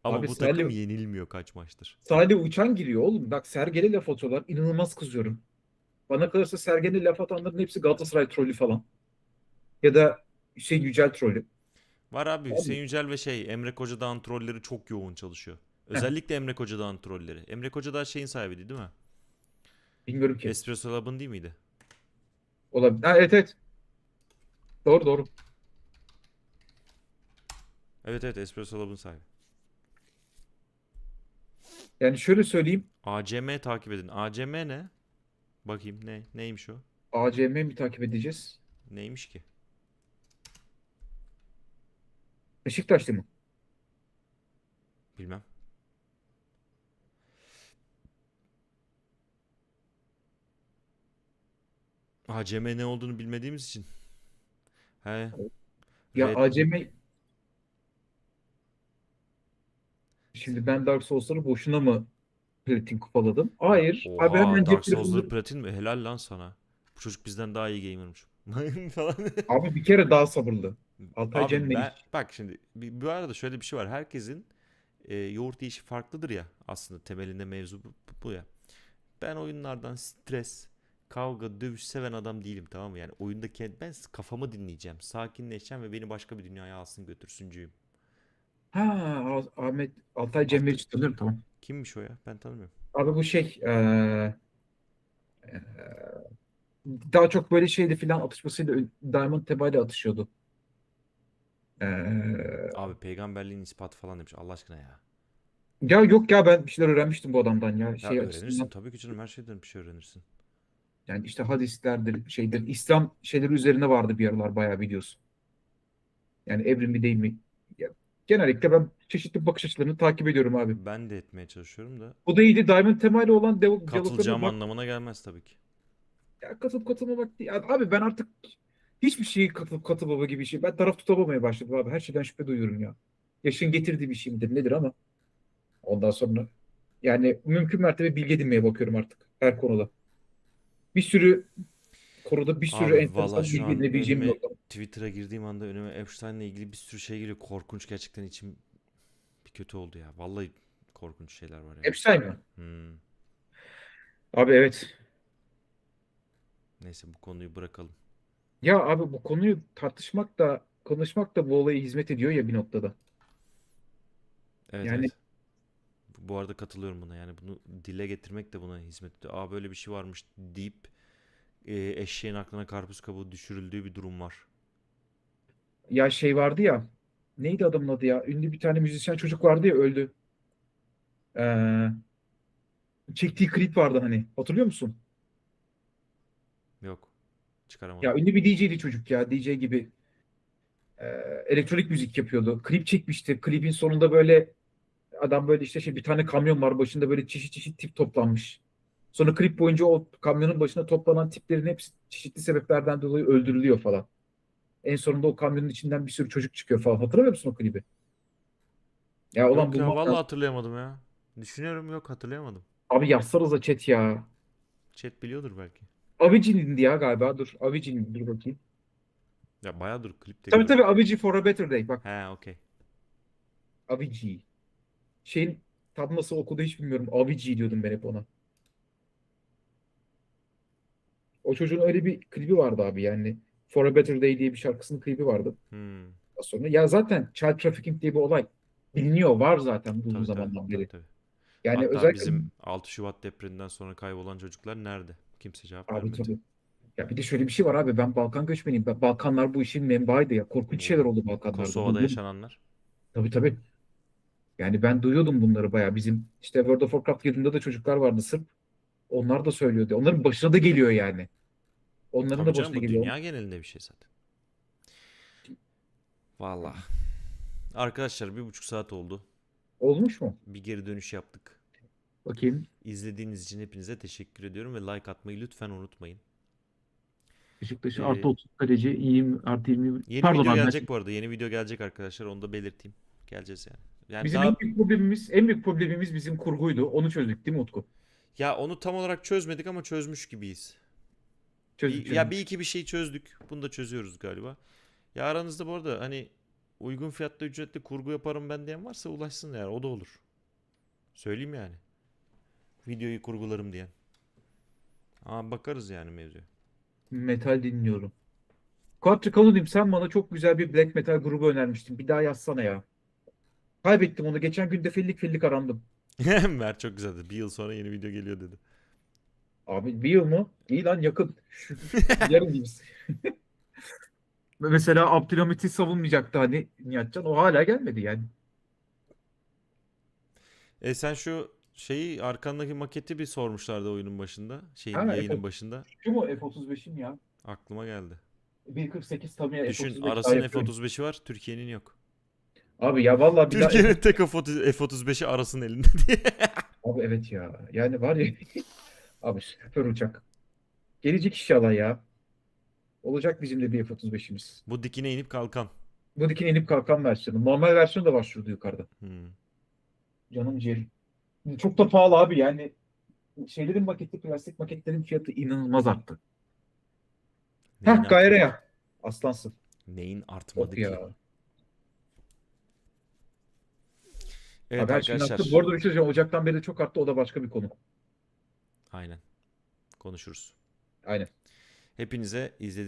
Ama Abi bu takım yenilmiyor kaç maçtır. Salih Uçan giriyor oğlum. Bak Sergen'e laf atıyorlar. İnanılmaz kızıyorum. Bana kalırsa Sergen'e laf atanların hepsi Galatasaray trolü falan. Ya da şey Yücel trolü. Var abi Abi, Hüseyin Yücel ve Emre Kocadağ'ın trolleri çok yoğun çalışıyor. heh, Özellikle Emre Kocadağ'ın trolleri. Emre Kocadağ şeyin sahibiydi değil mi? bilmiyorum ki. Espresso Lab'ın değil miydi? Olabilir. Ha, evet evet. Doğru doğru. Evet evet Espresso Lab'ın sahibi. Yani şöyle söyleyeyim. ACM takip edin. ACM ne? Bakayım neymiş o? ACM mi takip edeceğiz? Neymiş ki? Beşiktaşlı mı? Bilmem. ACM ne olduğunu bilmediğimiz için. He. Ya Red. ACM şimdi ben Dark Souls'ları boşuna mı platin kupaladım? Ya Hayır. Abi oha hemen Dark cep telefonunda Souls'ları platin mi? Helal lan sana. Bu çocuk bizden daha iyi gamermiş. Falan. abi bir kere daha sabırlı. Altay Cem Abi ne ben iş? bak şimdi bu arada şöyle bir şey var. Herkesin yoğurt yiyişi farklıdır ya. Aslında temelinde mevzu bu ya. Ben oyunlardan stres, kavga, dövüş seven adam değilim tamam mı? Yani oyunda ben kafamı dinleyeceğim, sakinleşeceğim ve beni başka bir dünyaya alsın götürsüncüyüm. Ha Ahmet Altay Cem Altı Meriç tanıyorum tamam. kimmiş o ya? Ben tanımıyorum. Abi bu şey daha çok böyle şeyle filan atışmasıyla Diamond Teba'yla atışıyordu. Abi peygamberliğin ispatı falan demiş Allah aşkına ya. Ya yok ya ben bir şeyler öğrenmiştim bu adamdan ya Ya şey öğrenirsin açısından. tabii ki canım her şeyden bir şey öğrenirsin. Yani işte hadislerdir şeydir İslam şeyleri üzerine vardı bir aralar bayağı biliyorsun. Yani evrim mi değil mi? Ya, genellikle ben çeşitli bakış açılarını takip ediyorum abi. Ben de etmeye çalışıyorum da Bu da iyiydi. Diamond Tema ile olan diyaloglarına katılacağım bak. anlamına gelmez tabii ki. Ya katılıp katılmamak değil. Abi ben artık hiçbir şeyi katılıp katılmama gibi bir şey. Ben taraf tutamamaya başladım abi. Her şeyden şüphe duyuyorum ya. Yaşın getirdiği bir şey midir nedir ama ondan sonra yani mümkün mertebe bilgi edinmeye bakıyorum artık her konuda. Bir sürü konuda bir sürü Abi valla enteresan şu bilgi an edinebileceğim bir önüme nokta. Twitter'a girdiğim anda önüme Epstein'le ilgili bir sürü şey geliyor. Korkunç gerçekten içim bir kötü oldu ya. Vallahi korkunç şeyler var ya. Epstein mi? Hmm. Abi evet. Neyse bu konuyu bırakalım. Ya abi bu konuyu tartışmak da konuşmak da bu olaya hizmet ediyor ya bir noktada. Evet Yani evet. Bu arada katılıyorum buna. Yani bunu dile getirmek de buna hizmet ediyor. Aa böyle bir şey varmış deyip eşeğin aklına karpuz kabuğu düşürüldüğü bir durum var. ya şey vardı ya neydi adamın adı ya? Ünlü bir tane müzisyen çocuk vardı ya öldü. Ee, çektiği klip vardı hani. Hatırlıyor musun? Yok. Ya Çıkaramadım. ünlü bir DJ'di çocuk ya. DJ gibi e, elektronik müzik yapıyordu. Klip çekmişti. Klibin sonunda böyle adam böyle işte şey bir tane kamyon var başında böyle çeşit çeşit tip toplanmış. Sonra klip boyunca o kamyonun başına toplanan tiplerin hepsi çeşitli sebeplerden dolayı öldürülüyor falan. En sonunda o kamyonun içinden bir sürü çocuk çıkıyor falan. Hatırlamıyor musun o klibi? Ya ulan Yok ya bulmam vallahi lazım. hatırlayamadım ya. Düşünüyorum yok hatırlayamadım. Abi yazsanıza chat ya. Chat biliyordur belki. Avicii'nin ya galiba. Dur. Avicii'nin dur bakayım. Ya bayağıdır klip de Tabii görmedim. tabii Avicii for a Better Day. Bak He okey. Avicii. Şeyin Tam nasıl okudu hiç bilmiyorum. Avicii diyordum ben hep ona. O çocuğun öyle bir klibi vardı abi yani. For a Better Day diye bir şarkısının klibi vardı. Hmm. Daha sonra ya zaten child trafficking diye bir olay biliniyor, var zaten bu uzun Tabii tabii. zamandan Tabii beri. tabii. Yani Hatta özellikle bizim 6 Şubat depreminden sonra kaybolan çocuklar nerede? Kimse cevap abi vermedi. tabii. Ya bir de şöyle bir şey var abi, ben Balkan göçmeniyim. Balkanlar bu işin menbaıydı ya. Korkunç şeyler Oo. oldu Balkanlarda. Kosova'da Duydum. yaşananlar. Tabii tabii. Yani ben duyuyordum bunları bayağı. Bizim işte World of Warcraft yılında da çocuklar vardı Sırp. Onlar da söylüyordu. Onların başına da geliyor yani. Onların Tabii da canım, başına bu geliyor. dünya genelinde bir şey zaten. Valla. Arkadaşlar 1,5 saat oldu. Olmuş mu? Bir geri dönüş yaptık. Bakayım. İzlediğiniz için hepinize teşekkür ediyorum ve like atmayı lütfen unutmayın. Beşiktaş'ı artı Ee, 30 derece iyiyim, artı 20. Yeni Pardon video abi, ben gelecek bu arada. Yeni video gelecek arkadaşlar. Onu da belirteyim. Geleceğiz yani. Yani bizim en daha büyük problemimiz, en büyük problemimiz bizim kurguydu. Onu çözdük değil mi Utku? ya onu tam olarak çözmedik ama çözmüş gibiyiz. Çözdük Bir çözdük. iki bir şey çözdük. Bunu da çözüyoruz galiba. Ya aranızda bu arada hani uygun fiyatlı ücretli kurgu yaparım ben diyen varsa ulaşsın yani, o da olur. Söyleyeyim yani. Videoyu kurgularım diyen. Ama bakarız yani mevzuya. Metal dinliyorum. Quatro Canon'im, sen bana çok güzel bir black metal grubu önermiştin. Bir daha yazsana ya. Kaybettim onu. Geçen gün de fellik fellik arandım. Mert çok güzeldi. Bir yıl sonra yeni video geliyor dedi. Abi bir yıl mı? İyi lan, yakın. Yarın gibiyiz. Mesela Abdülhamit'i savunmayacaktı hani Nihatcan. O hala gelmedi yani. Sen şu şeyi, arkandaki maketi bir sormuşlardı oyunun başında. Şeyin, Ha, yayının başında. şu mu F-35'im ya? Aklıma geldi. 1.48 Tamiya Düşün, F-35 daha Aras'ın yapıyorum. F-35'i var. Türkiye'nin yok. Abi ya vallahi bir daha Türkiye'nin tek F-35'i Aras'ın elinde diye. abi evet ya. Yani var ya abi süper uçak. Gelecek inşallah ya. Olacak bizim de bir F-35'imiz. Bu dikine inip kalkan. Bu dikine inip kalkan versiyonu. Normal versiyonu da var şurada yukarıda. Hmm. Canım ciğerim. Çok da pahalı abi yani. Şeylerin maketi, plastik maketlerin fiyatı inanılmaz arttı. Neyin Heh, Gayre artmadı ki? ya. Aslansın. Neyin Of artmadı ki? ya. Evet Abi her şeyin arttı. arkadaşlar. Bu arada bir şey söyleyeceğim. Ocaktan beri de çok arttı. O da başka bir konu. Aynen. Konuşuruz. Aynen. Hepinize izlediğiniz